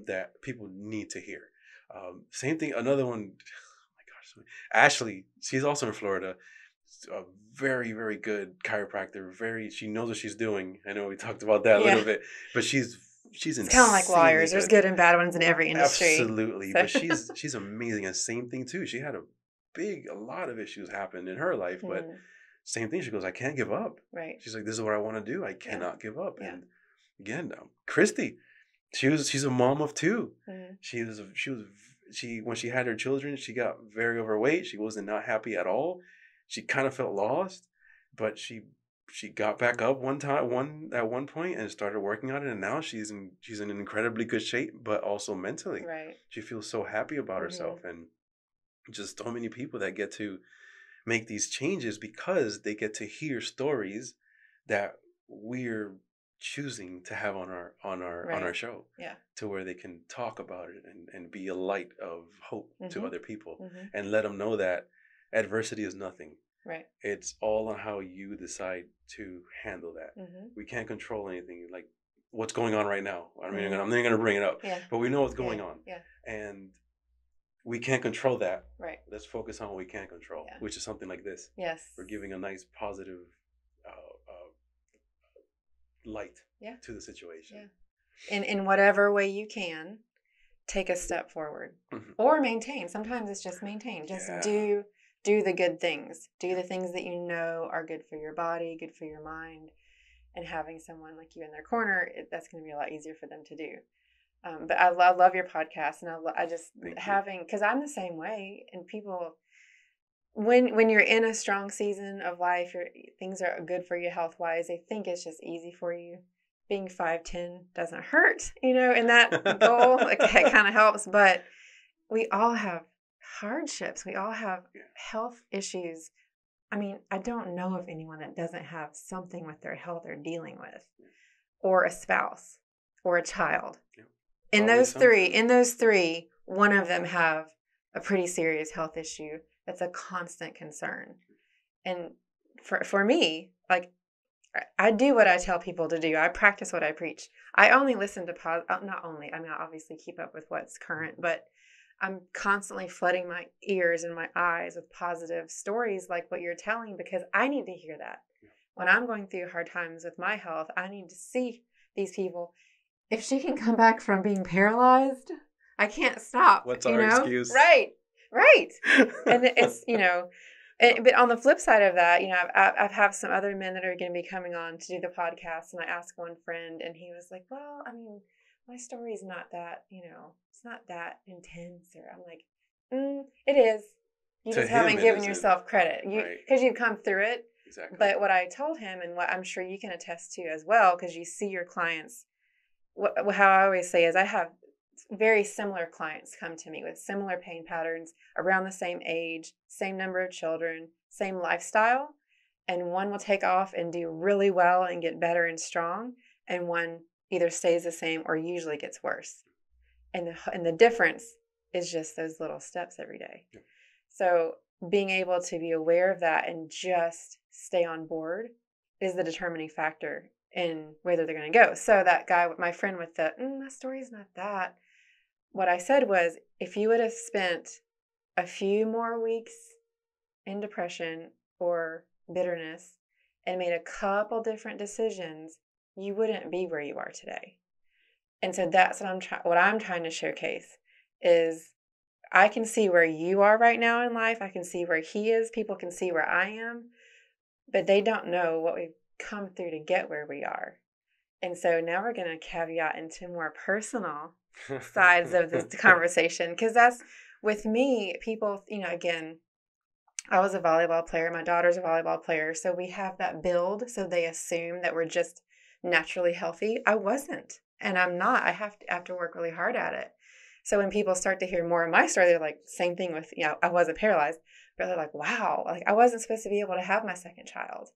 that people need to hear. Same thing. Another one, oh my gosh, Ashley. She's also in Florida. A very, very good chiropractor. She knows what she's doing. I know we talked about that a little bit, but she's it's kind of like lawyers. There's good and bad ones in every industry. Absolutely, but she's amazing. And same thing too. She had a lot of issues happen in her life, but same thing. She goes, I can't give up. Right. She's like, this is what I want to do. I cannot give up. Yeah. And again, Christy. She's a mom of two. When she had her children, she got very overweight. She wasn't not happy at all. She kind of felt lost, but she got back up at one point and started working on it, and now she's in incredibly good shape, but also mentally. Right. She feels so happy about herself, and just so many people that get to make these changes because they get to hear stories that we're choosing to have on our show, to where they can talk about it and be a light of hope to other people and let them know that adversity is nothing. Right. It's all on how you decide to handle that. We can't control anything like what's going on right now. I'm not going to bring it up, but we know what's going on, and we can't control that. Right. Let's focus on what we can control, which is something like this. Yes. We're giving a nice positive light to the situation. In whatever way you can, take a step forward or maintain. Sometimes it's just maintain. Just do the good things. Do the things that you know are good for your body, good for your mind, and having someone like you in their corner, that's going to be a lot easier for them to do. But I love your podcast, and I just having, because I'm the same way, and people. When you're in a strong season of life, things are good for you health-wise, they think it's just easy for you. Being 5'10" doesn't hurt, in that goal. Like, it kind of helps. But we all have hardships. We all have health issues. I mean, I don't know of anyone that doesn't have something with their health they're dealing with, or a spouse, or a child. In those three, one of them have a pretty serious health issue. That's a constant concern. And for me, like, I do what I tell people to do. I practice what I preach. I only listen to I obviously keep up with what's current, but I'm constantly flooding my ears and my eyes with positive stories like what you're telling, because I need to hear that. When I'm going through hard times with my health, I need to see these people. If she can come back from being paralyzed, I can't stop. What's our excuse? Right. And it's, But on the flip side of that, I've have some other men that are going to be coming on to do the podcast, and I asked one friend, and he was like, "Well, I mean, my story's not that, it's not that intense." Or I'm like, "It is. You just haven't given yourself credit, because you've come through it." Exactly. But what I told him, and what I'm sure you can attest to as well, because you see your clients. How I always say is, I have very similar clients come to me with similar pain patterns, around the same age, same number of children, same lifestyle, and one will take off and do really well and get better and strong, and one either stays the same or usually gets worse. And the difference is just those little steps every day. Yeah. So being able to be aware of that and just stay on board is the determining factor in whether they're going to go. So that guy, my friend with the, my story's not that. What I said was, if you would have spent a few more weeks in depression or bitterness and made a couple different decisions, you wouldn't be where you are today. And so that's what I'm trying to showcase is, I can see where you are right now in life. I can see where he is. People can see where I am, but they don't know what we've come through to get where we are. And so now we're going to caveat into more personal sides of this conversation, because that's, with me, people, again, I was a volleyball player. My daughter's a volleyball player. So we have that build. So they assume that we're just naturally healthy. I wasn't, and I'm not. I have to work really hard at it. So when people start to hear more of my story, they're like, same thing with, I wasn't paralyzed, but they're like, wow, like I wasn't supposed to be able to have my second child.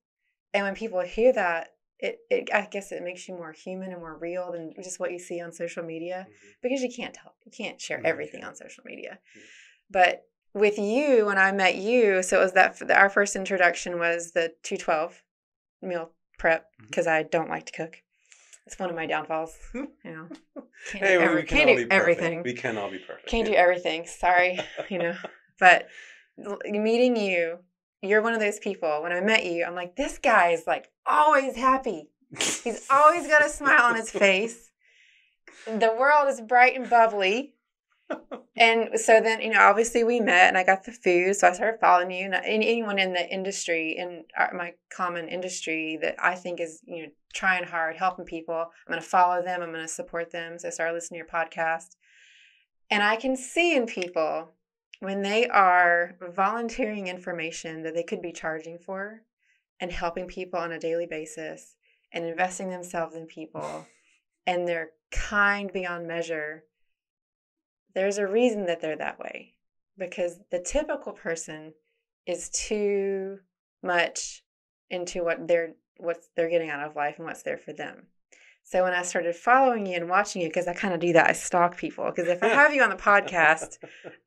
And when people hear that, I guess it makes you more human and more real than just what you see on social media, because you can't share everything on social media. But with you, when I met you, so it was our first introduction was the 212 meal prep, because I don't like to cook. It's one of my downfalls. Can't do everything. We can all be perfect. Can't do everything. Sorry, But meeting you, you're one of those people. When I met you, I'm like, this guy is like always happy. He's always got a smile on his face. The world is bright and bubbly. And so then, obviously we met, and I got the food. So I started following you, and anyone in the industry, in my common industry that I think is, trying hard, helping people, I'm going to follow them. I'm going to support them. So I started listening to your podcast, and I can see in people when they are volunteering information that they could be charging for, and helping people on a daily basis, and investing themselves in people, and they're kind beyond measure. There's a reason that they're that way, because the typical person is too much into what they're getting out of life and what's there for them. So when I started following you and watching you, because I kind of do that, I stalk people, because if I have you on the podcast,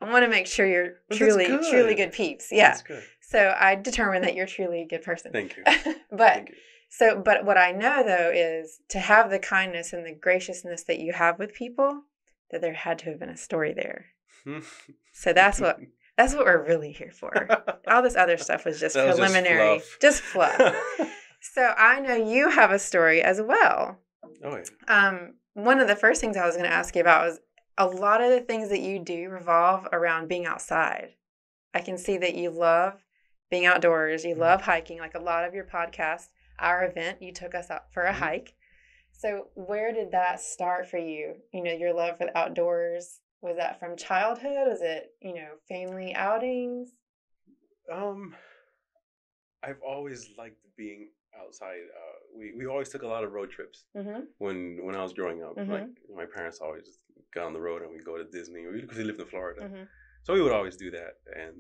I want to make sure you're truly good peeps. Yeah. That's good. So I determined that you're truly a good person. Thank you. But what I know though is, to have the kindness and the graciousness that you have with people, that there had to have been a story there. So that's what we're really here for. All this other stuff was just preliminary, just fluff. So I know you have a story as well. Oh yeah. One of the first things I was going to ask you about was, a lot of the things that you do revolve around being outside. I can see that you love being outdoors. You love hiking. Like a lot of your podcast, our event, you took us out for a hike. So where did that start for you? Your love for the outdoors, was that from childhood? Was it, family outings? I've always liked being outside. We always took a lot of road trips when I was growing up. Like my parents always got on the road and we go to Disney, because we lived in Florida. So we would always do that, and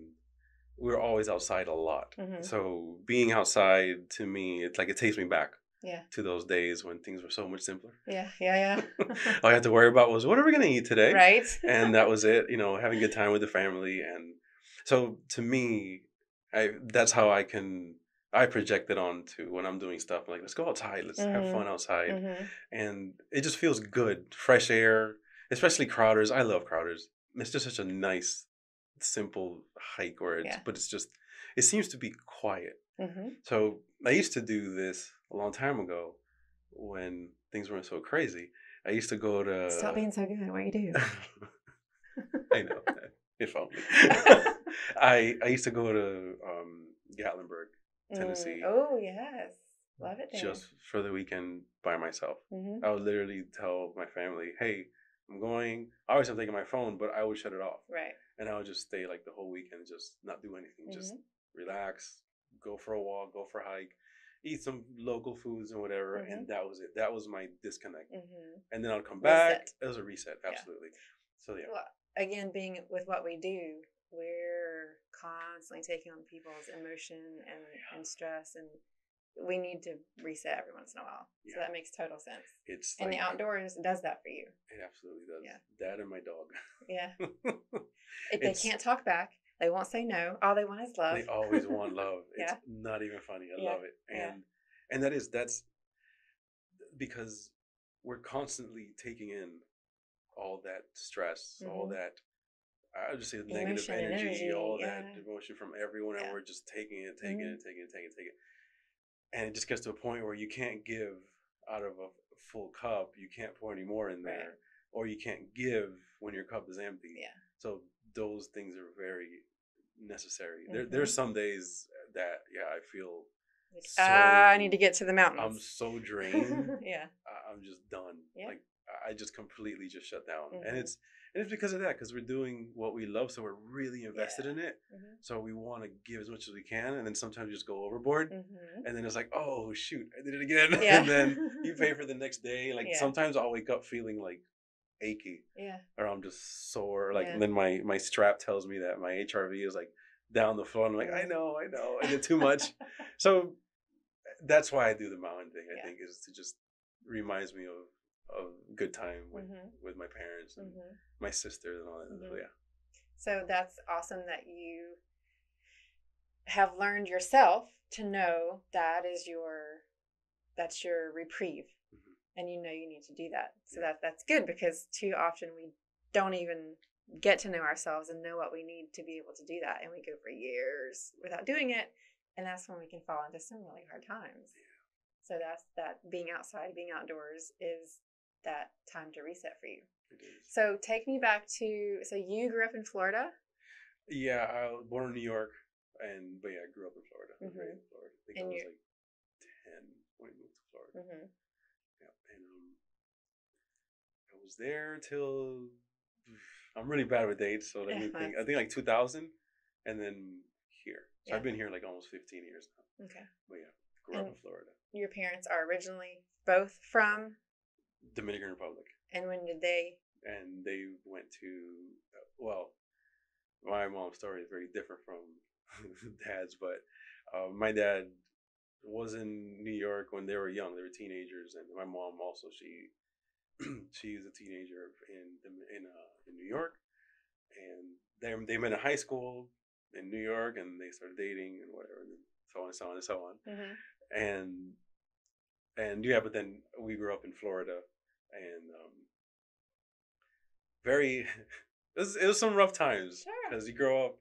we were always outside a lot. So being outside, to me, it's like it takes me back. Yeah. To those days when things were so much simpler. Yeah. All I had to worry about was, what are we going to eat today? Right. And that was it, having a good time with the family. And so to me, that's how I project it on to when I'm doing stuff. Like, let's go outside. Let's have fun outside. And it just feels good. Fresh air, especially Crowders. I love Crowders. It's just such a nice, simple hike but it seems to be quiet. So I used to do this a long time ago when things weren't so crazy. I used to go to... Stop being so good. What you do? I know. If only. I used to go to Tennessee. Oh, yes. Love it there. Just for the weekend by myself. Mm-hmm. I would literally tell my family, hey, I'm going. Obviously, I'm taking my phone, but I would shut it off. Right. And I would just stay like the whole weekend, just not do anything, just Mm-hmm. relax, go for a walk, go for a hike, eat some local foods and whatever. Mm-hmm. And that was it. That was my disconnect. Mm-hmm. And then I'll come back. Reset. It was a reset. Absolutely. Yeah. So, yeah. Well, again, being with what we do, we're constantly taking on people's emotion and stress, and we need to reset every once in a while. Yeah. So that makes total sense. It's and the outdoors does that for you. It absolutely does. Yeah. That and my dog. Yeah. If they can't talk back, they won't say no. All they want is love. They always want love. It's not even funny. I love it. And that's because we're constantly taking in all that stress, all that, I would just say negative energy, all that emotion from everyone, and we're just taking it. And it just gets to a point where you can't give out of a full cup. You can't pour any more in there, or you can't give when your cup is empty. Yeah. So those things are very necessary. There's some days that I feel I need to get to the mountains. I'm so drained. Yeah. I'm just done. Yeah. Like I just completely just shut down, and it's because of that, because we're doing what we love, so we're really invested in it. So we want to give as much as we can, and then sometimes you just go overboard, and then it's like, oh shoot, I did it again. And then you pay for the next day. Like sometimes I'll wake up feeling like achy, or I'm just sore. Like and then my strap tells me that my HRV is like down the floor. I'm like, I know, I did too much. So that's why I do the mountain thing. I think is to just reminds me of good time with my parents and my sister and all that. So, so that's awesome that you have learned yourself to know that's your reprieve, and you need to do that. So that's good, because too often we don't even get to know ourselves and know what we need to be able to do that, and we go for years without doing it, and that's when we can fall into some really hard times. So that's that being outside, being outdoors is that time to reset for you. It is. So take me back to, so you grew up in Florida? Yeah, I was born in New York, but I grew up in Florida. I was raised in Florida. I think I was like 10 when I moved to Florida. Yeah, and I was there till, I'm really bad with dates, so let me think. I think like 2000, and then here. So I've been here like almost 15 years now. Okay. But grew up in Florida. Your parents are originally both from? Dominican Republic. And when did they? And they went to, my mom's story is very different from dad's, but my dad was in New York when they were young. They were teenagers, and my mom also, she was a teenager in New York, and they met in high school in New York, and they started dating and whatever, and so on and so on and so on. But then we grew up in Florida, and it was some rough times, because you grow up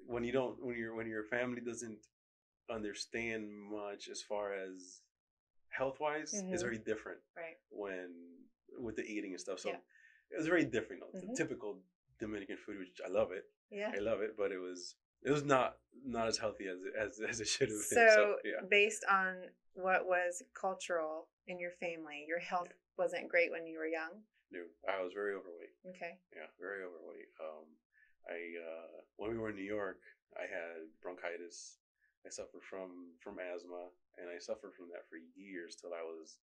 when your family doesn't understand much as far as health wise, it's very different. Right. When with the eating and stuff, so it was very different. The typical Dominican food, which I love it. Yeah, I love it, but it was not as healthy as it should have been. So based on what was cultural in your family, your health wasn't great when you were young? No, I was very overweight. Okay. Yeah, very overweight. When we were in New York, I had bronchitis. I suffered from asthma, and I suffered from that for years till I was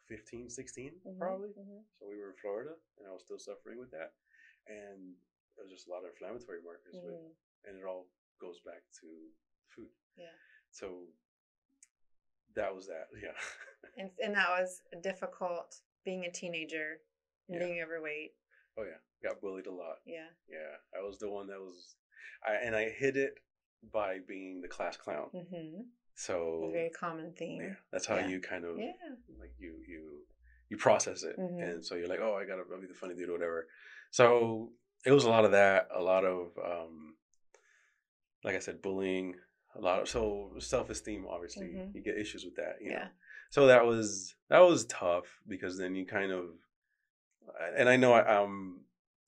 15, 16, probably. So we were in Florida, and I was still suffering with that. And there was just a lot of inflammatory markers, and it all goes back to food. Yeah. So that was that. Yeah. And that was difficult being a teenager and being overweight. Oh yeah, got bullied a lot. Yeah. Yeah, I was the one that was, I hid it by being the class clown. So a very common theme. Yeah, that's how you kind of like you process it, and so you're like, oh, I'll be the funny dude or whatever. So it was a lot of that, a lot of like I said, bullying, a lot of self-esteem. Obviously, you get issues with that, you know. So that was tough, because then you kind of, and I know I'm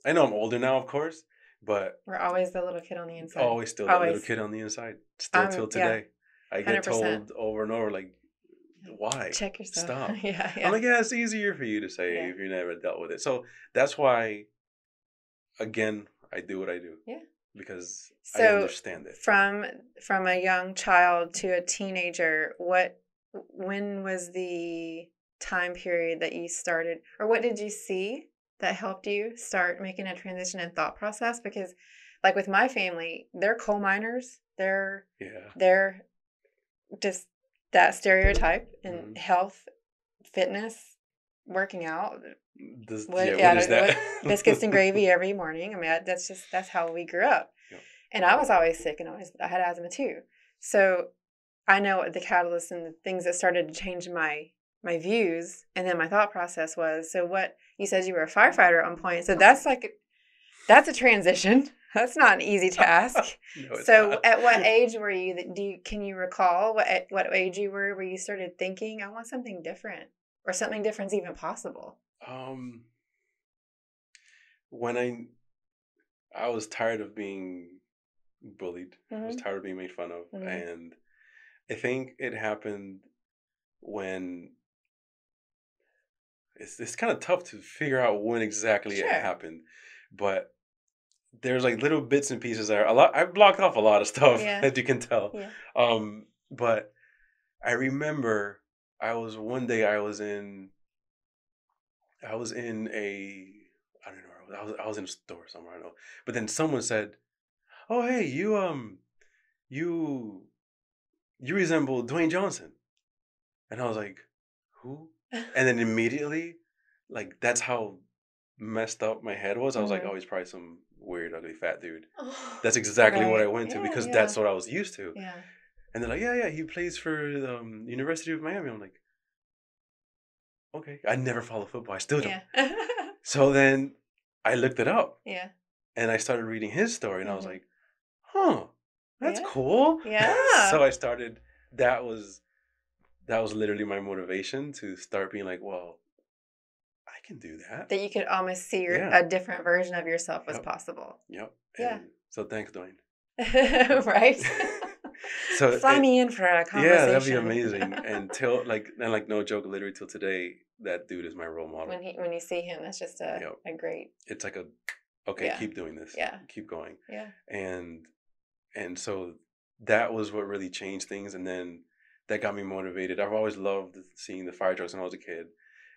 older now, of course, But we're always the little kid on the inside. Always still that little kid on the inside. Still till today. Yeah, I get 100%. Told over and over, like, why? Check yourself. Stop. Yeah. I'm like, yeah, it's easier for you to say if you never dealt with it. So that's why, again, I do what I do. Yeah. Because I understand it. From a young child to a teenager, when was the time period that you started, or what did you see that helped you start making a transition in thought process? Because like with my family, they're coal miners. They're just that stereotype in health, fitness, working out. What is that? Biscuits and gravy every morning. I mean, that's how we grew up. Yep. And I was always sick, and I had asthma too. So I know what the catalyst and the things that started to change my views and then my thought process was. So what you said, you were a firefighter at one point. So that's a transition. That's not an easy task. No, so not. At what age were you? Can you recall what age you were where you started thinking, I want something different, or something different's even possible? When I was tired of being bullied. I was tired of being made fun of, and I think it happened when it's kind of tough to figure out when exactly it happened, but there's like little bits and pieces there. I've blocked off a lot of stuff, as you can tell. Yeah. But I remember I was in a store somewhere, I don't know. But then someone said, "Oh, hey, you resemble Dwayne Johnson." And I was like, "Who?" And then immediately, like, that's how messed up my head was. I was like, "Oh, he's probably some weird, ugly, fat dude." That's exactly what I went to, because that's what I was used to. Yeah. And they're like, yeah, he plays for the University of Miami. I'm like, okay. I never follow football. I still don't. Yeah. So then I looked it up. Yeah. And I started reading his story, and I was like, huh, that's cool. Yeah. So I started, that was literally my motivation to start being like, well, I can do that. That you could almost see a different version of yourself was possible. Yep. And so thanks, Dwayne. Right. So fly me in for a conversation. Yeah, that'd be amazing. And no joke, literally till today, that dude is my role model. When you see him, that's just a great. It's like keep doing this. Yeah. Keep going. Yeah. And so that was what really changed things, and then that got me motivated. I've always loved seeing the fire trucks when I was a kid,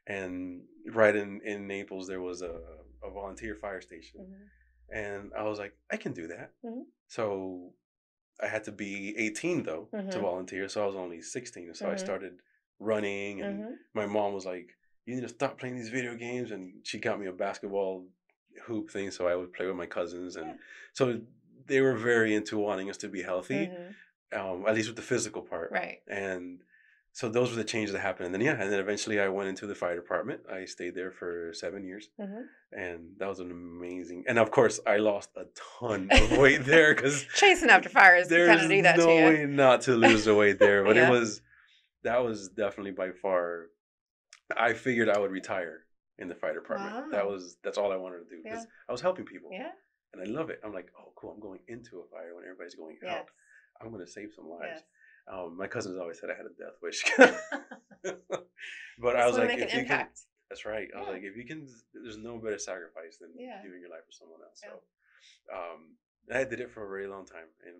and right in Naples there was a volunteer fire station, and I was like, I can do that. So I had to be 18 though to volunteer, so I was only 16. So I started running, and my mom was like, "You need to stop playing these video games," and she got me a basketball hoop thing so I would play with my cousins, and so they were very into wanting us to be healthy, at least with the physical part. Right. And so those were the changes that happened. And then eventually I went into the fire department. I stayed there for 7 years, and that was an amazing. And of course, I lost a ton of weight there, because chasing after fires kind of do that to you. There's no way not to lose the weight there, but that was definitely by far. I figured I would retire in the fire department. Wow. That's all I wanted to do, because I was helping people. Yeah. And I love it. I'm like, oh, cool. I'm going into a fire when everybody's going out. I'm going to save some lives. Yes. My cousins always said I had a death wish. But I was like, if you can, that's right. I was like, if you can, there's no better sacrifice than giving your life for someone else. So I did it for a very long time and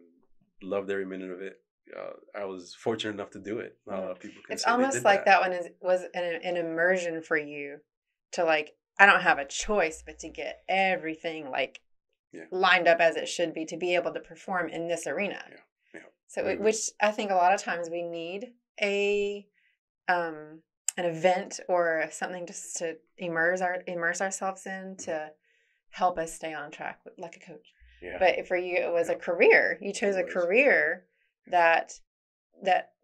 loved every minute of it. I was fortunate enough to do it. Not a lot of people can. It's almost like that one was an immersion for you to, like, I don't have a choice but to get everything lined up as it should be to be able to perform in this arena. Yeah. So which I think a lot of times we need an event or something just to immerse ourselves in to help us stay on track, like a coach. Yeah. But for you, it was a career. You chose a career that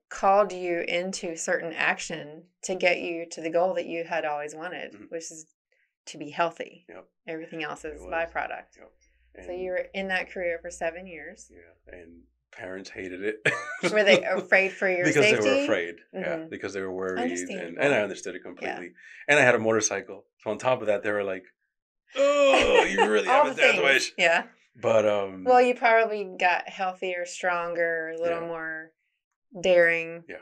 called you into certain action to get you to the goal that you had always wanted, which is to be healthy. Yep. Everything else is byproduct. Yep. So you were in that career for 7 years. Yeah, and parents hated it. Were they afraid for your because safety? Because they were afraid, because they were worried, and I understood it completely. Yeah. And I had a motorcycle, so on top of that, they were like, "Oh, you really have a death wish." Yeah. But well, you probably got healthier, stronger, a little more daring. Yeah.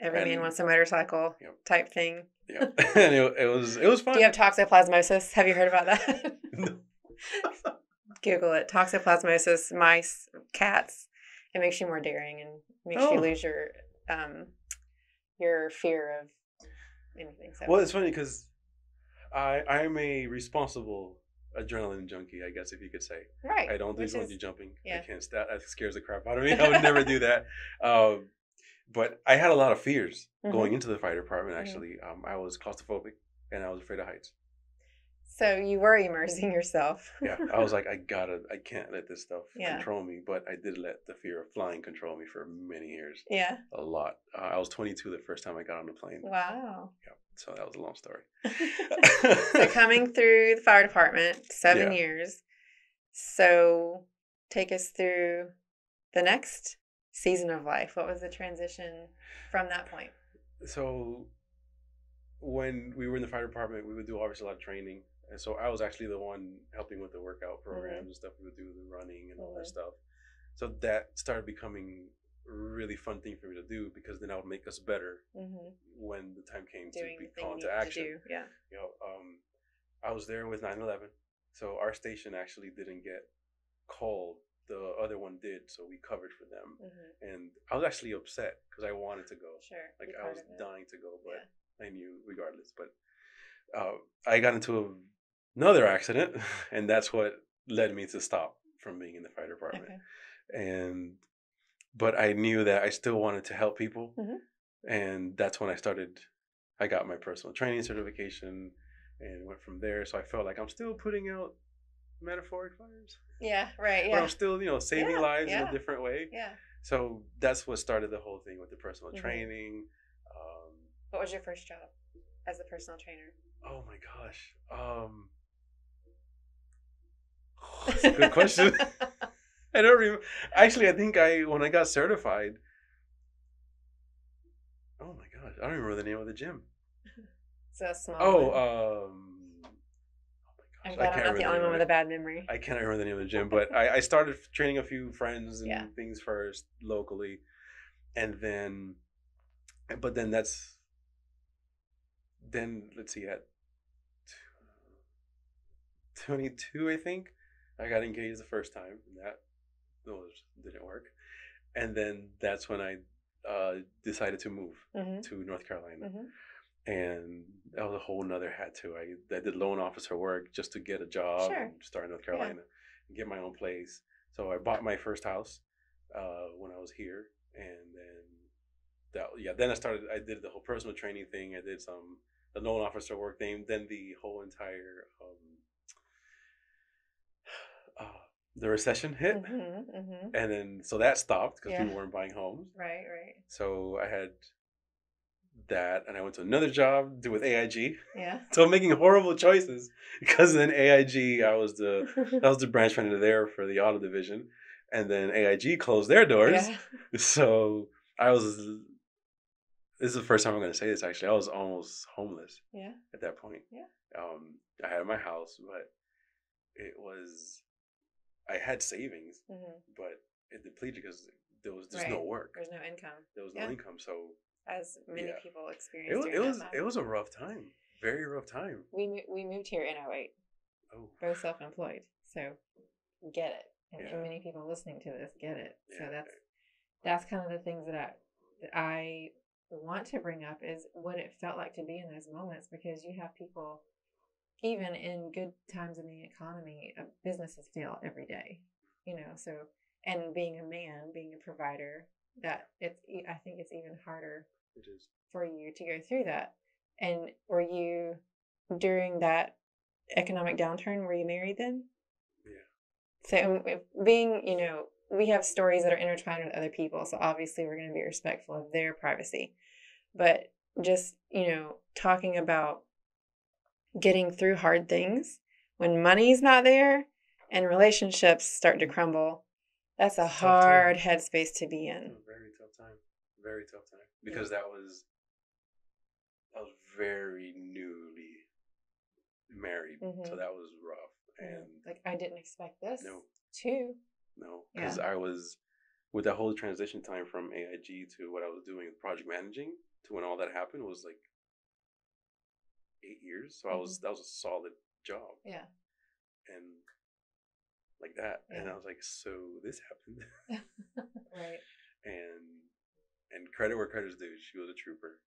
Every man wants a motorcycle type thing. Yeah. And it was fun. Do you have toxoplasmosis? Have you heard about that? No. Google it. Toxoplasmosis, mice, cats. It makes you more daring and makes you lose your fear of anything. So. Well, it's funny because I'm a responsible adrenaline junkie, I guess, if you could say. Right. I don't do bungee jumping. Yeah. I can't. That scares the crap out of me. I would never do that. But I had a lot of fears going into the fire department. Actually, I was claustrophobic and I was afraid of heights. So you were immersing yourself. Yeah, I was like, I can't let this stuff control me. But I did let the fear of flying control me for many years. Yeah. A lot. I was 22 the first time I got on the plane. Wow. Yeah. So that was a long story. So coming through the fire department, 7 years. So take us through the next season of life. What was the transition from that point? So when we were in the fire department, we would do obviously a lot of training. And so I was actually the one helping with the workout programs and stuff. We would do the running and all that stuff. So that started becoming a really fun thing for me to do because then I would make us better when the time came to be called to action. Yeah. You know, I was there with 9/11. So our station actually didn't get called. The other one did, so we covered for them. And I was actually upset because I wanted to go. Sure. Like I was dying to go, but I knew regardless. But I got into another accident, and that's what led me to stop from being in the fire department. But I knew that I still wanted to help people, and that's when I got my personal training certification and went from there. So I felt like I'm still putting out metaphoric fires. Yeah, right. Yeah. But I'm still, saving lives in a different way. Yeah. So that's what started the whole thing with the personal training. What was your first job as a personal trainer? Oh my gosh. That's a good question. I don't remember. Actually, I think when I got certified. Oh my gosh, I don't remember the name of the gym. It's a small one. I'm glad I'm not the only one with a bad memory. I can't remember the name of the gym, but I started training a few friends and things first locally, and then let's see, at 22, I think I got engaged the first time, and that didn't work, and then that's when I decided to move to North Carolina. And that was a whole nother hat too. I did loan officer work just to get a job and start in North Carolina and get my own place. So I bought my first house when I was here, and then I did the whole personal training thing. I did the loan officer work thing, then the whole entire the recession hit, and then so that stopped because people weren't buying homes. Right. So I had that, and I went to another job with AIG. Yeah. So I'm making horrible choices because then AIG, I was the branch manager there for the auto division, and then AIG closed their doors. Yeah. So this is the first time I'm going to say this. Actually, I was almost homeless. Yeah. At that point. Yeah. I had my house, but I had savings, but it depleted because there was just no work. There's no income. There was no income, so. As many people experienced it was a rough time, very rough time. We moved here in 2008. Oh, both self-employed, so get it. And many people listening to this get it. So that's kind of the things that I want to bring up is what it felt like to be in those moments, because you have people, even in good times in the economy, businesses fail every day. So, and being a man, being a provider, I think it's even harder for you to go through that. And were you, during that economic downturn, were you married then? Yeah. So being, we have stories that are intertwined with other people, so obviously we're going to be respectful of their privacy. But just, talking about getting through hard things when money's not there and relationships start to crumble, that's a hard headspace to be in. Very tough time. Because that was very newly married. So that was rough. And I didn't expect this. No. 2. No, because I was, with that whole transition time from AIG to what I was doing, project managing, to when all that happened was like 8 years. So that was a solid job. Yeah. And like that. Yeah. And I was like, so this happened. Right. And credit where credit's due. She was a trooper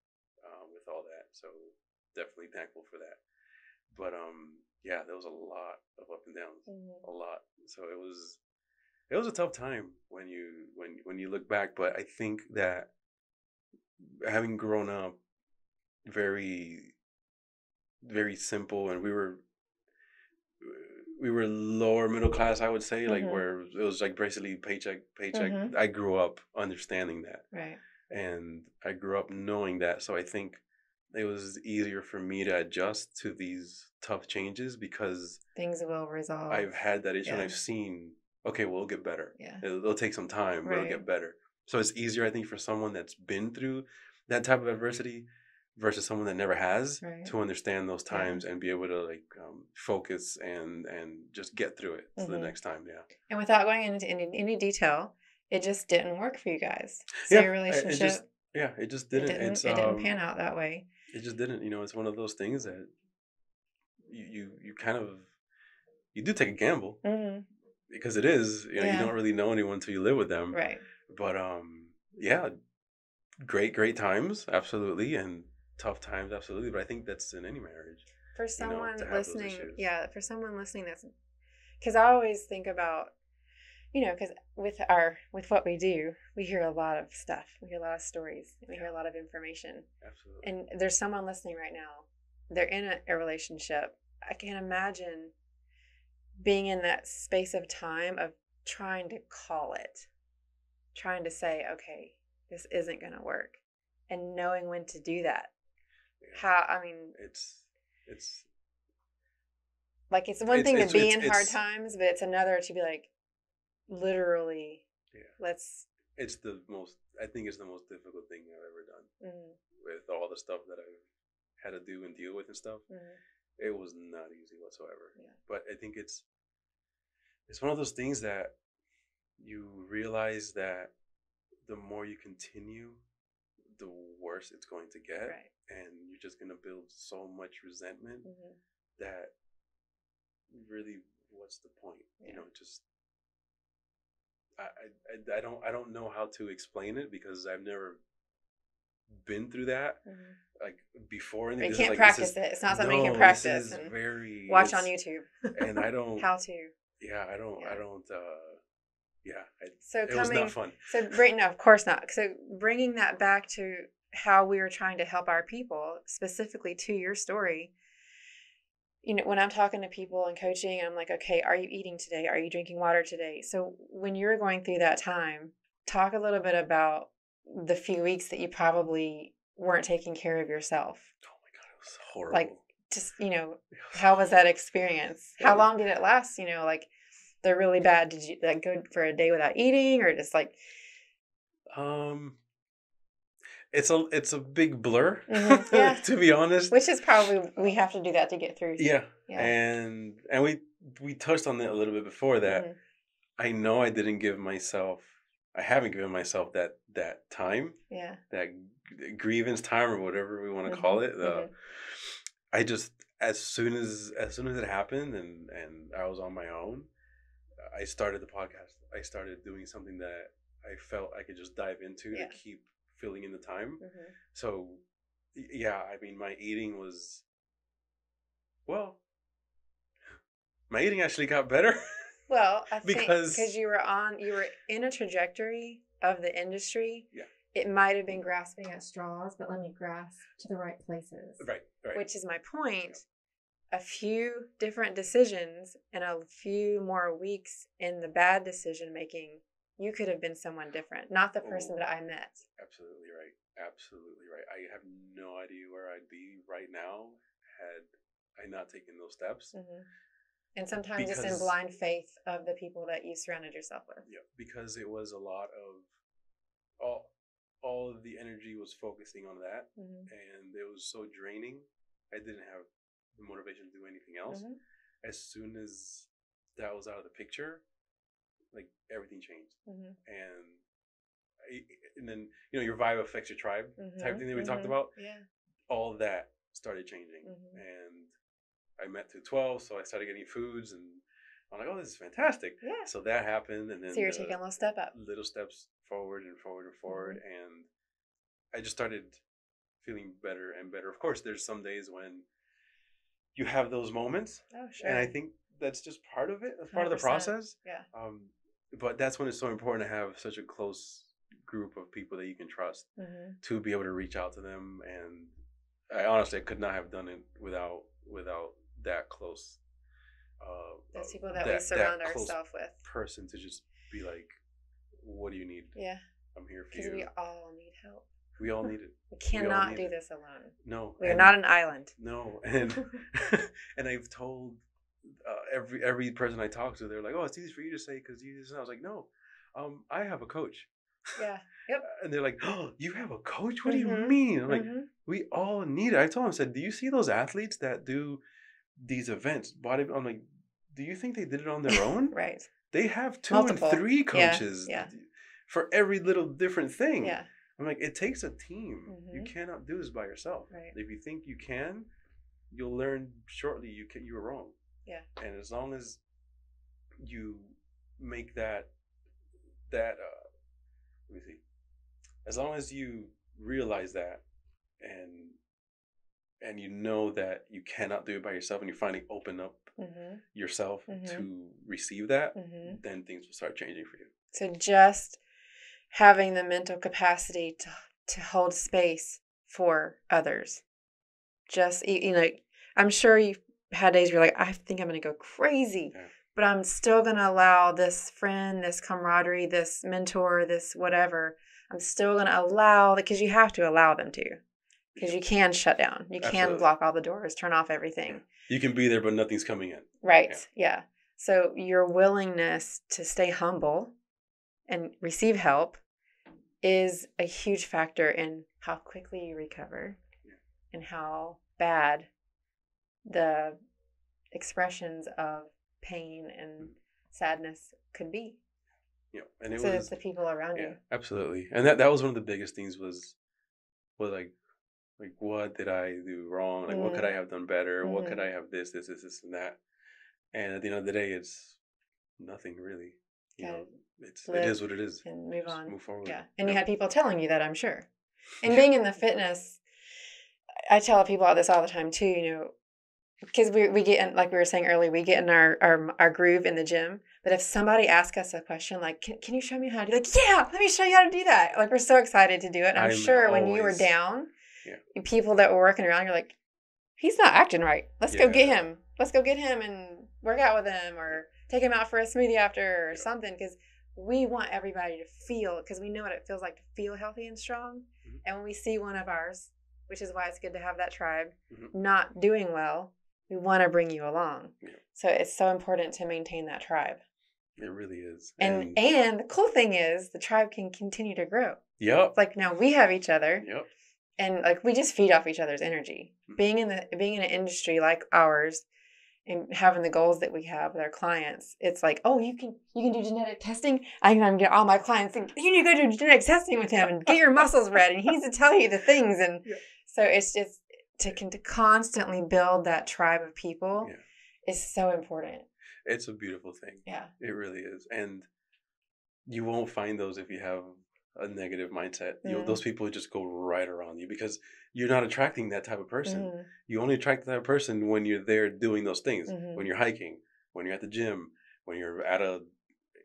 with all that. So definitely thankful for that. But yeah, there was a lot of up and downs. A lot. So it was a tough time when you look back. But I think that having grown up very, very simple, and we were lower middle class, I would say, like where it was like basically paycheck. I grew up understanding that. Right. And I grew up knowing that. So I think it was easier for me to adjust to these tough changes because things will resolve. I've had that issue and I've seen, okay, well, it'll get better. Yeah. It'll take some time, but it'll get better. So it's easier, I think, for someone that's been through that type of adversity versus someone that never has to understand those times and be able to like focus and just get through it to the next time. Yeah. And without going into any detail, it just didn't work for you guys. So your relationship. It just didn't. It didn't pan out that way. It just didn't. You know, it's one of those things that you kind of, you do take a gamble because it is, you know, you don't really know anyone until you live with them. Right. But yeah, great times, absolutely, and tough times, absolutely. But I think that's in any marriage. For someone listening, for someone listening, that's because I always think about, you know, because with what we do, we hear a lot of stuff. We hear a lot of stories. We hear a lot of information. Absolutely. And there's someone listening right now. They're in a relationship. I can't imagine being in that space of time of trying to call it, trying to say, okay, this isn't going to work, and knowing when to do that. Yeah. It's like, it's one thing to be in hard times, but it's another to be like, literally, it's the most, I think it's the most difficult thing I've ever done with all the stuff that I've had to do and deal with and stuff. It was not easy whatsoever. But I think it's one of those things that you realize that the more you continue, the worse it's going to get. Right. And you're just going to build so much resentment that really, what's the point? You know, just I don't know how to explain it because I've never been through that like before. And you can't practice it. It's not something you can practice and watch on YouTube. And I don't how to. Yeah, I don't. So it was not fun. So no, of course not. So bringing that back to how we were trying to help our people, specifically to your story. You know, when I'm talking to people and coaching, I'm like, okay, are you eating today? Are you drinking water today? So when you're going through that time, talk a little bit about the few weeks that you probably weren't taking care of yourself. Oh my God, it was horrible. Like, just, you know, how was that experience? How long did it last? You know, like, they're really bad. Did you like go for a day without eating, or just like? It's a big blur, to be honest. Which is probably, we have to do that to get through. Yeah. And we touched on that a little bit before that. I know I haven't given myself that time. Yeah. That grievance time, or whatever we want to call it. I just, as soon as it happened and I was on my own, I started the podcast. I started doing something that I felt I could just dive into to keep filling in the time. So, yeah, I mean, my eating actually got better. Well, I think because you were in a trajectory of the industry. Yeah. It might have been grasping at straws, but let me grasp to the right places. Right. Which is my point. A few different decisions and a few more weeks in the bad decision making, you could have been someone different, not the person that I met. Absolutely right. I have no idea where I'd be right now had I not taken those steps. And sometimes it's in blind faith of the people that you surrounded yourself with. Yeah, because it was a lot of all of the energy was focusing on that, and it was so draining. I didn't have the motivation to do anything else. As soon as that was out of the picture, like everything changed. Mm-hmm. And then, your vibe affects your tribe type thing that we talked about. Yeah. All of that started changing. And I met through 12, so I started getting foods, and I'm like, oh, this is fantastic. Yeah. So that happened, and then so you're taking a little step up. Little steps forward and forward and forward, and I just started feeling better and better. Of course, there's some days when you have those moments. Oh, sure. And I think that's just part of it. That's part of the process. Yeah. But that's when it's so important to have such a close group of people that you can trust to be able to reach out to them. And I honestly could not have done it without that close. Those people that we surround ourselves with. Person to just be like, what do you need? Yeah. I'm here for you. Because we all need help. We all need it. We cannot do this alone. No. We are not an island. No. And and I've told every person I talk to, they're like, oh, it's easy for you to say because you just, and I was like, no, I have a coach. Yeah. Yep. And they're like, oh, you have a coach? What do you mean? I'm like, we all need it. I told them, I said, do you see those athletes that do these events? I'm like, do you think they did it on their own? Right. They have 2 and 3 coaches for every little different thing. Yeah. I'm like, it takes a team. You cannot do this by yourself. Right. If you think you can, you'll learn shortly you were wrong. Yeah. And as long as you make that let me see. As long as you realize that and you know that you cannot do it by yourself, and you finally open up yourself to receive that, then things will start changing for you. So just having the mental capacity to hold space for others. Just, I'm sure you've had days where you're like, I think I'm going to go crazy, but I'm still going to allow this friend, this camaraderie, this mentor, this whatever. I'm still going to allow, because you have to allow them to, because you can shut down. You can block all the doors, turn off everything. You can be there, but nothing's coming in. Right. Yeah. So your willingness to stay humble and receive help is a huge factor in how quickly you recover and how bad the expressions of pain and sadness could be. Yeah, and it's the people around you. Absolutely. And that was one of the biggest things was like what did I do wrong? Like what could I have done better? What could I have this and that? And at the end of the day, it's nothing really. It is what it is. And move on. Move forward. Yeah. And you had people telling you that, I'm sure. And being in the fitness, I tell people this all the time too, because we get in, like we were saying earlier, we get in our groove in the gym. But if somebody asks us a question like, can you show me how to do it? Like, yeah, let me show you how to do that. Like, we're so excited to do it. And I'm sure when you were down, people that were working around, you're like, he's not acting right. Let's go get him. Let's go get him and work out with him or take him out for a smoothie after or something. Because we want everybody to feel, because we know what it feels like to feel healthy and strong. And when we see one of ours, which is why it's good to have that tribe, not doing well, we want to bring you along. So it's so important to maintain that tribe. It really is. And the cool thing is the tribe can continue to grow. Yep. Like now we have each other. Yep. And like we just feed off each other's energy. Being in an industry like ours and having the goals that we have with our clients, it's like, oh, you can do genetic testing. I can get all my clients and you need to go do genetic testing with him and get your muscles red, and he needs to tell you the things. And so it's just to constantly build that tribe of people is so important. It's a beautiful thing. Yeah. It really is. And you won't find those if you have a negative mindset. Those people just go right around you because you're not attracting that type of person. You only attract that person when you're there doing those things, when you're hiking, when you're at the gym, when you're at a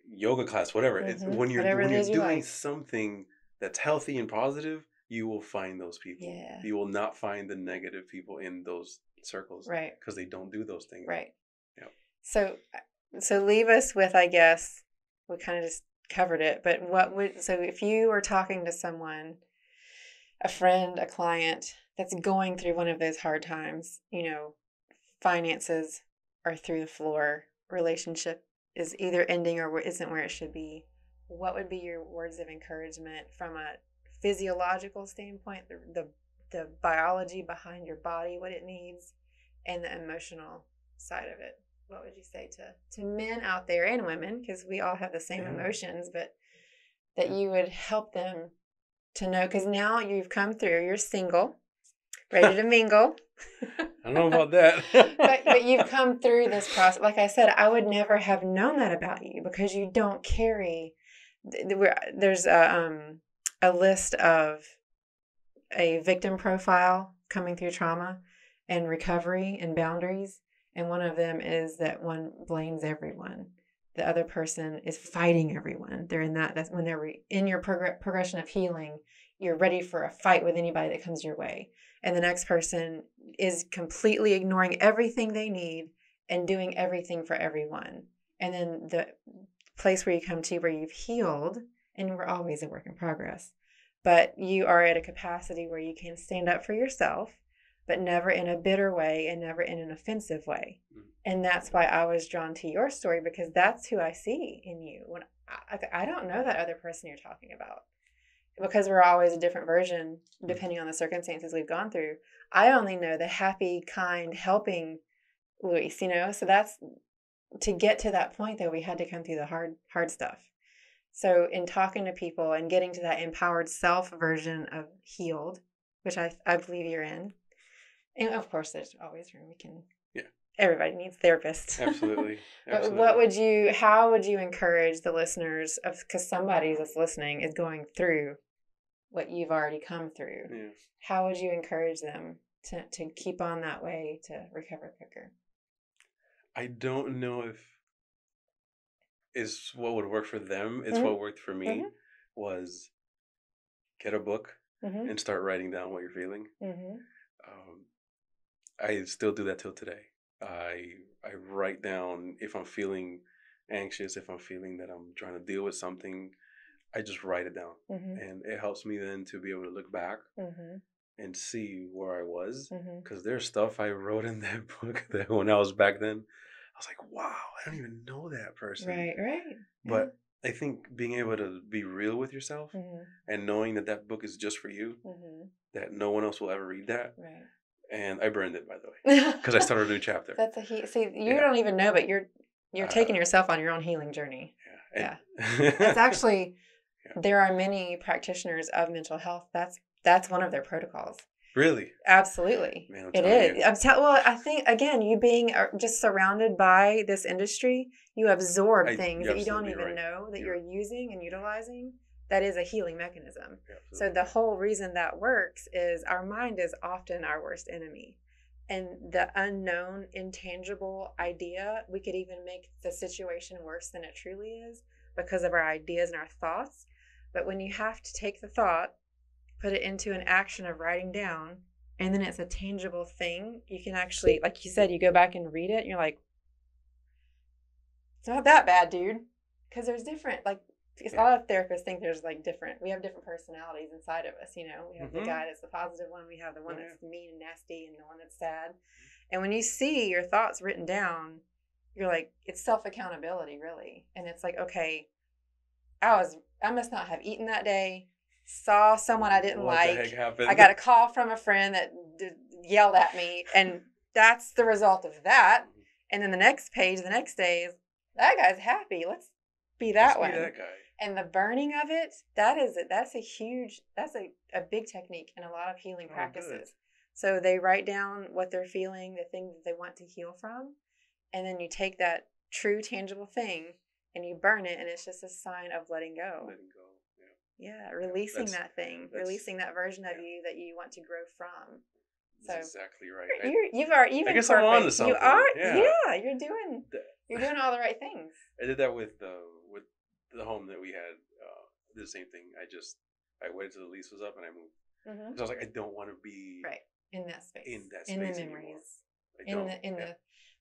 yoga class, whatever. It's when you're doing something that's healthy and positive, you will find those people. Yeah. You will not find the negative people in those circles. Right. Because they don't do those things. Right. Yeah. So leave us with, I guess, we kind of just covered it, but so if you were talking to someone, a friend, a client that's going through one of those hard times, finances are through the floor, relationship is either ending or isn't where it should be, what would be your words of encouragement from a physiological standpoint, the biology behind your body, what it needs, and the emotional side of it? what would you say to men out there and women, because we all have the same emotions, but that you would help them to know, because now you've come through, you're single, ready to mingle. I don't know about that. but you've come through this process. Like I said, I would never have known that about you because you don't carry. There's a list of a victim profile coming through trauma and recovery and boundaries. And one of them is that one blames everyone. The other person is fighting everyone. They're in that. That's when they're in your progression of healing. You're ready for a fight with anybody that comes your way. And the next person is completely ignoring everything they need and doing everything for everyone. And then the place where you come to where you've healed, and we're always a work in progress, but you are at a capacity where you can stand up for yourself, but never in a bitter way and never in an offensive way. And that's why I was drawn to your story, because that's who I see in you. When I don't know that other person you're talking about, because we're always a different version depending on the circumstances we've gone through. I only know the happy, kind, helping Luis, so that's to get to that point that we had to come through the hard stuff. So in talking to people and getting to that empowered self version of healed, which I believe you're in. And of course, there's always room. Everybody needs therapists. Absolutely. But how would you encourage the listeners because somebody that's listening is going through what you've already come through. Yeah. How would you encourage them to keep on that way to recover quicker? I don't know if it's what would work for them. It's what worked for me was get a book and start writing down what you're feeling. I still do that till today. I write down if I'm feeling anxious, if I'm feeling that I'm trying to deal with something, I just write it down. And it helps me then to be able to look back and see where I was. Because there's stuff I wrote in that book that when I was back then, I was like, wow, I don't even know that person. Right. But I think being able to be real with yourself and knowing that that book is just for you, that no one else will ever read that. Right. And I burned it, by the way, because I started a new chapter. That's see, you don't even know, but you're taking yourself on your own healing journey. Yeah. It's actually, there are many practitioners of mental health. That's one of their protocols. Really? Absolutely. Man, it is. Well, I think, again, you being just surrounded by this industry, you absorb things that you don't even know that you're using and utilizing. That is a healing mechanism. So the whole reason that works is our mind is often our worst enemy. And the unknown, intangible idea, we could even make the situation worse than it truly is because of our ideas and our thoughts. But when you have to take the thought, put it into an action of writing down, and then it's a tangible thing, you can actually, like you said, you go back and read it, and you're like, it's not that bad, dude. Because there's different, because a lot of therapists think there's we have different personalities inside of us, We have the guy that's the positive one, we have the one that's mean and nasty, and the one that's sad. And when you see your thoughts written down, you're like, it's self-accountability, really. And it's like, okay, I must not have eaten that day, saw someone I didn't like. What the heck happened? I got a call from a friend that yelled at me, and that's the result of that. And then the next page, the next day is, that guy's happy. Let's be that one. Be that guy. And the burning of it, that's a big technique in a lot of healing practices. Good. So they write down what they're feeling, the thing that they want to heal from, and then you take that true, tangible thing and you burn it, and it's just a sign of letting go. Letting go, yeah. Releasing that thing, releasing that version of you that you want to grow from. That's exactly right. I guess I'm on to something. You are, you're doing all the right things. I did that with the home that we had. Did the same thing. I waited till the lease was up and I moved. Because I was like, I don't want to be in that space. In the memories.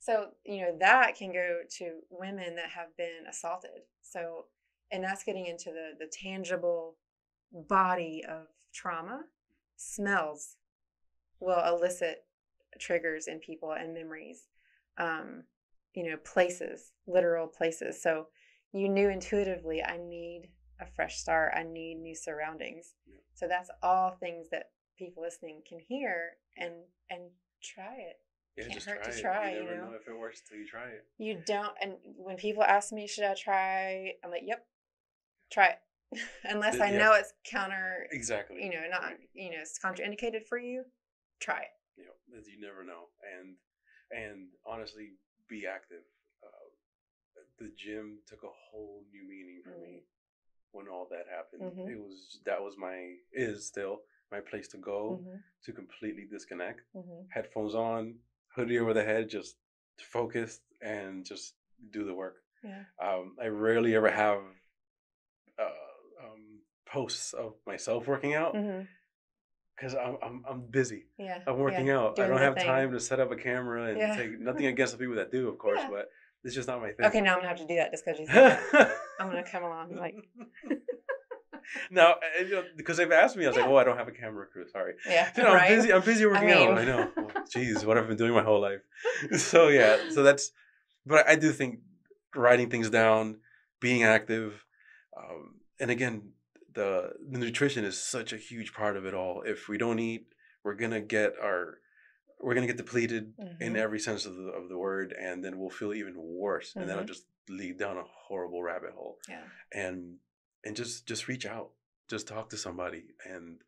So that can go to women that have been assaulted. So, and that's getting into the tangible body of trauma. Smells will elicit triggers in people and memories. Places, literal places. So you knew intuitively, I need a fresh start. I need new surroundings. So that's all things that people listening can hear and try it. Yeah, Can't just hurt try to it. try, You you never know? know if it works till you try it. You don't, and when people ask me, should I try? I'm like, yep, try it. Unless I Yeah, know it's counter, exactly. not, Right. it's contraindicated for you, try it. You know, you never know. And honestly, be active. The gym took a whole new meaning for me when all that happened. That was is still my place to go to completely disconnect. Headphones on, hoodie over the head, just focused and just do the work. Yeah. I rarely ever have posts of myself working out because I'm busy. Yeah. I'm working out. Doing I don't have thing. time to set up a camera and take nothing against the people that do, of course, but it's just not my thing. Okay, now I'm gonna have to do that just because you said that. I'm gonna come along like. No, because they've asked me, I was like, "Oh, I don't have a camera crew. Sorry." Yeah, I'm busy. I'm busy working out. I know. Jeez, what I've been doing my whole life. So that's. But I do think writing things down, being active, and again, the nutrition is such a huge part of it all. If we don't eat, we're gonna get depleted in every sense of the word, and then we'll feel even worse, and that'll just lead down a horrible rabbit hole. Yeah. And just reach out, just talk to somebody, and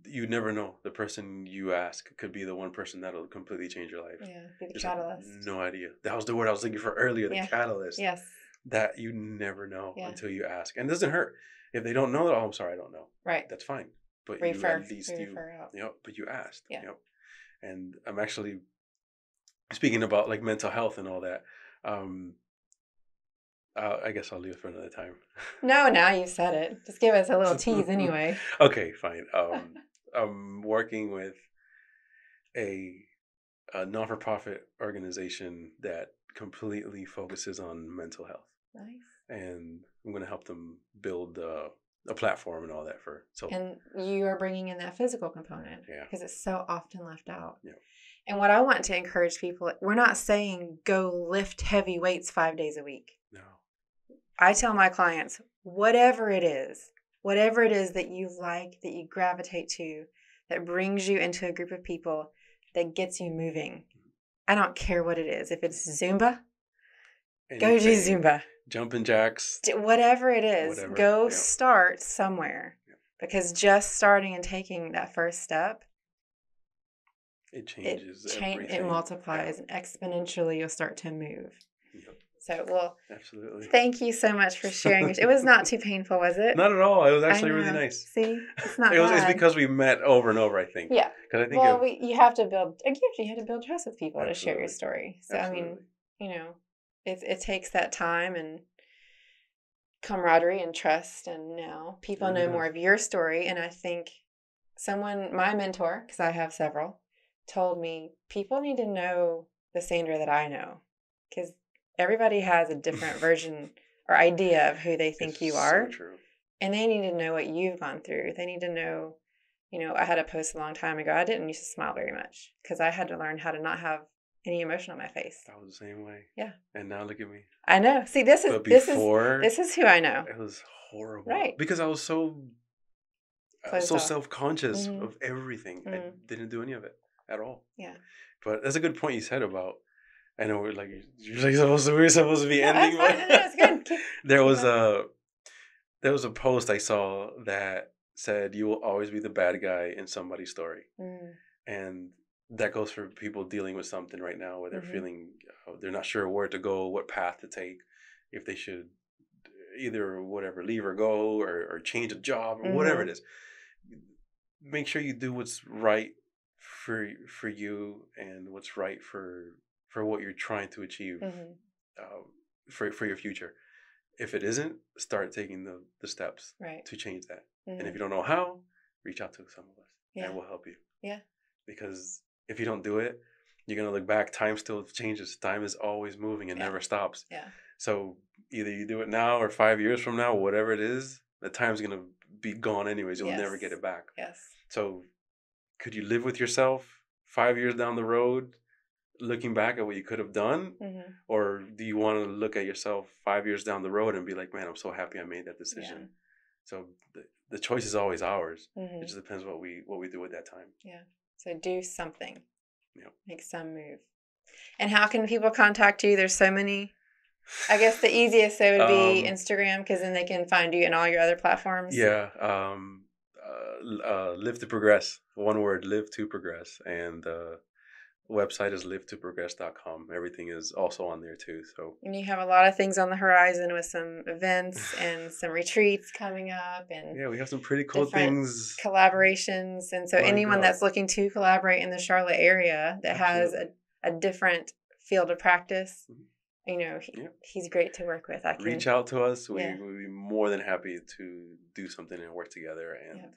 you never know. The person you ask could be the one person that'll completely change your life. Yeah, be the catalyst. No idea. That was the word I was looking for earlier. The catalyst. Yes. That you never know until you ask, and it doesn't hurt if they don't know that. Oh, I'm sorry, I don't know. Right. That's fine. But refer out. But you asked. Yeah. And I'm actually speaking about like mental health and all that. I guess I'll leave it for another time. No, now you said it. Just give us a little tease anyway. Okay, fine. I'm working with a non-for-profit organization that completely focuses on mental health. Nice. And I'm going to help them build a platform and all that And you are bringing in that physical component. Yeah. Because it's so often left out. Yeah. And what I want to encourage people, we're not saying go lift heavy weights 5 days a week. No. I tell my clients, whatever it is that you like, that you gravitate to, that brings you into a group of people, that gets you moving. I don't care what it is. If it's Zumba, go do Zumba. Jumping jacks. Whatever it is, go start somewhere. Yeah. Because just starting and taking that first step, it changes it multiplies, and exponentially you'll start to move. Yep. So, absolutely. Thank you so much for sharing. It was not too painful, was it? Not at all. It was actually really nice. See, it's not. It's because we met over and over, I think. Yeah. Because I think you have to build trust with people to share your story. So absolutely. I mean, it takes that time and camaraderie and trust, and now people know more of your story. And I think my mentor, because I have several, told me people need to know the Sandra that I know, because everybody has a different version or idea of who they think you are. So true. And they need to know what you've gone through. They need to know, I had a post a long time ago. I didn't used to smile very much because I had to learn how to not have any emotion on my face. I was the same way. Yeah. And now look at me. I know. See, this is who I know. It was horrible. Right. Because I was so self-conscious of everything. Mm-hmm. I didn't do any of it at all. Yeah. But that's a good point you said about, I know we're supposed to be ending. But it's good. There was a post I saw that said, "You will always be the bad guy in somebody's story," and that goes for people dealing with something right now, where they're feeling they're not sure where to go, what path to take, if they should either leave or go, or change a job, or whatever it is. Make sure you do what's right for you and what's right for what you're trying to achieve for your future. If it isn't, start taking the steps to change that. And if you don't know how, reach out to some of us and we'll help you. Yeah. Because if you don't do it, you're going to look back. Time still changes. Time is always moving and never stops. Yeah. So either you do it now or 5 years from now, whatever it is, the time's going to be gone anyways. You'll never get it back. Yes. So could you live with yourself 5 years down the road, looking back at what you could have done? Or do you want to look at yourself 5 years down the road and be like, man, I'm so happy I made that decision? Yeah. So the choice is always ours. It just depends what we do at that time. Yeah. So do something. make some move. And how can people contact you? There's so many. I guess the easiest way would be Instagram, because then they can find you in all your other platforms. Yeah. Live to Progress. One word, Live to Progress. And website is livetoprogress.com. Everything is also on there too. So, and you have a lot of things on the horizon with some events and some retreats coming up, and we have some pretty cool things, collaborations. And so anyone that's looking to collaborate in the Charlotte area that has a different field of practice, he's great to work with. Reach out to us. We'd be more than happy to do something and work together. And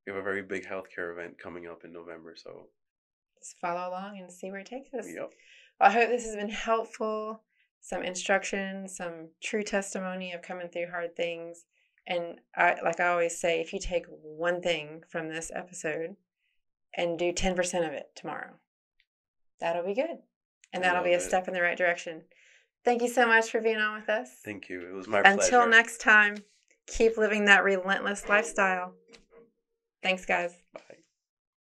we have a very big healthcare event coming up in November, so just follow along and see where it takes us. Yep. Well, I hope this has been helpful. Some instruction, some true testimony of coming through hard things. And I always say, if you take one thing from this episode and do 10% of it tomorrow, that'll be good. And that'll be a step in the right direction. Thank you so much for being on with us. Thank you. It was my pleasure. Until next time, keep living that relentless lifestyle. Thanks, guys. Bye.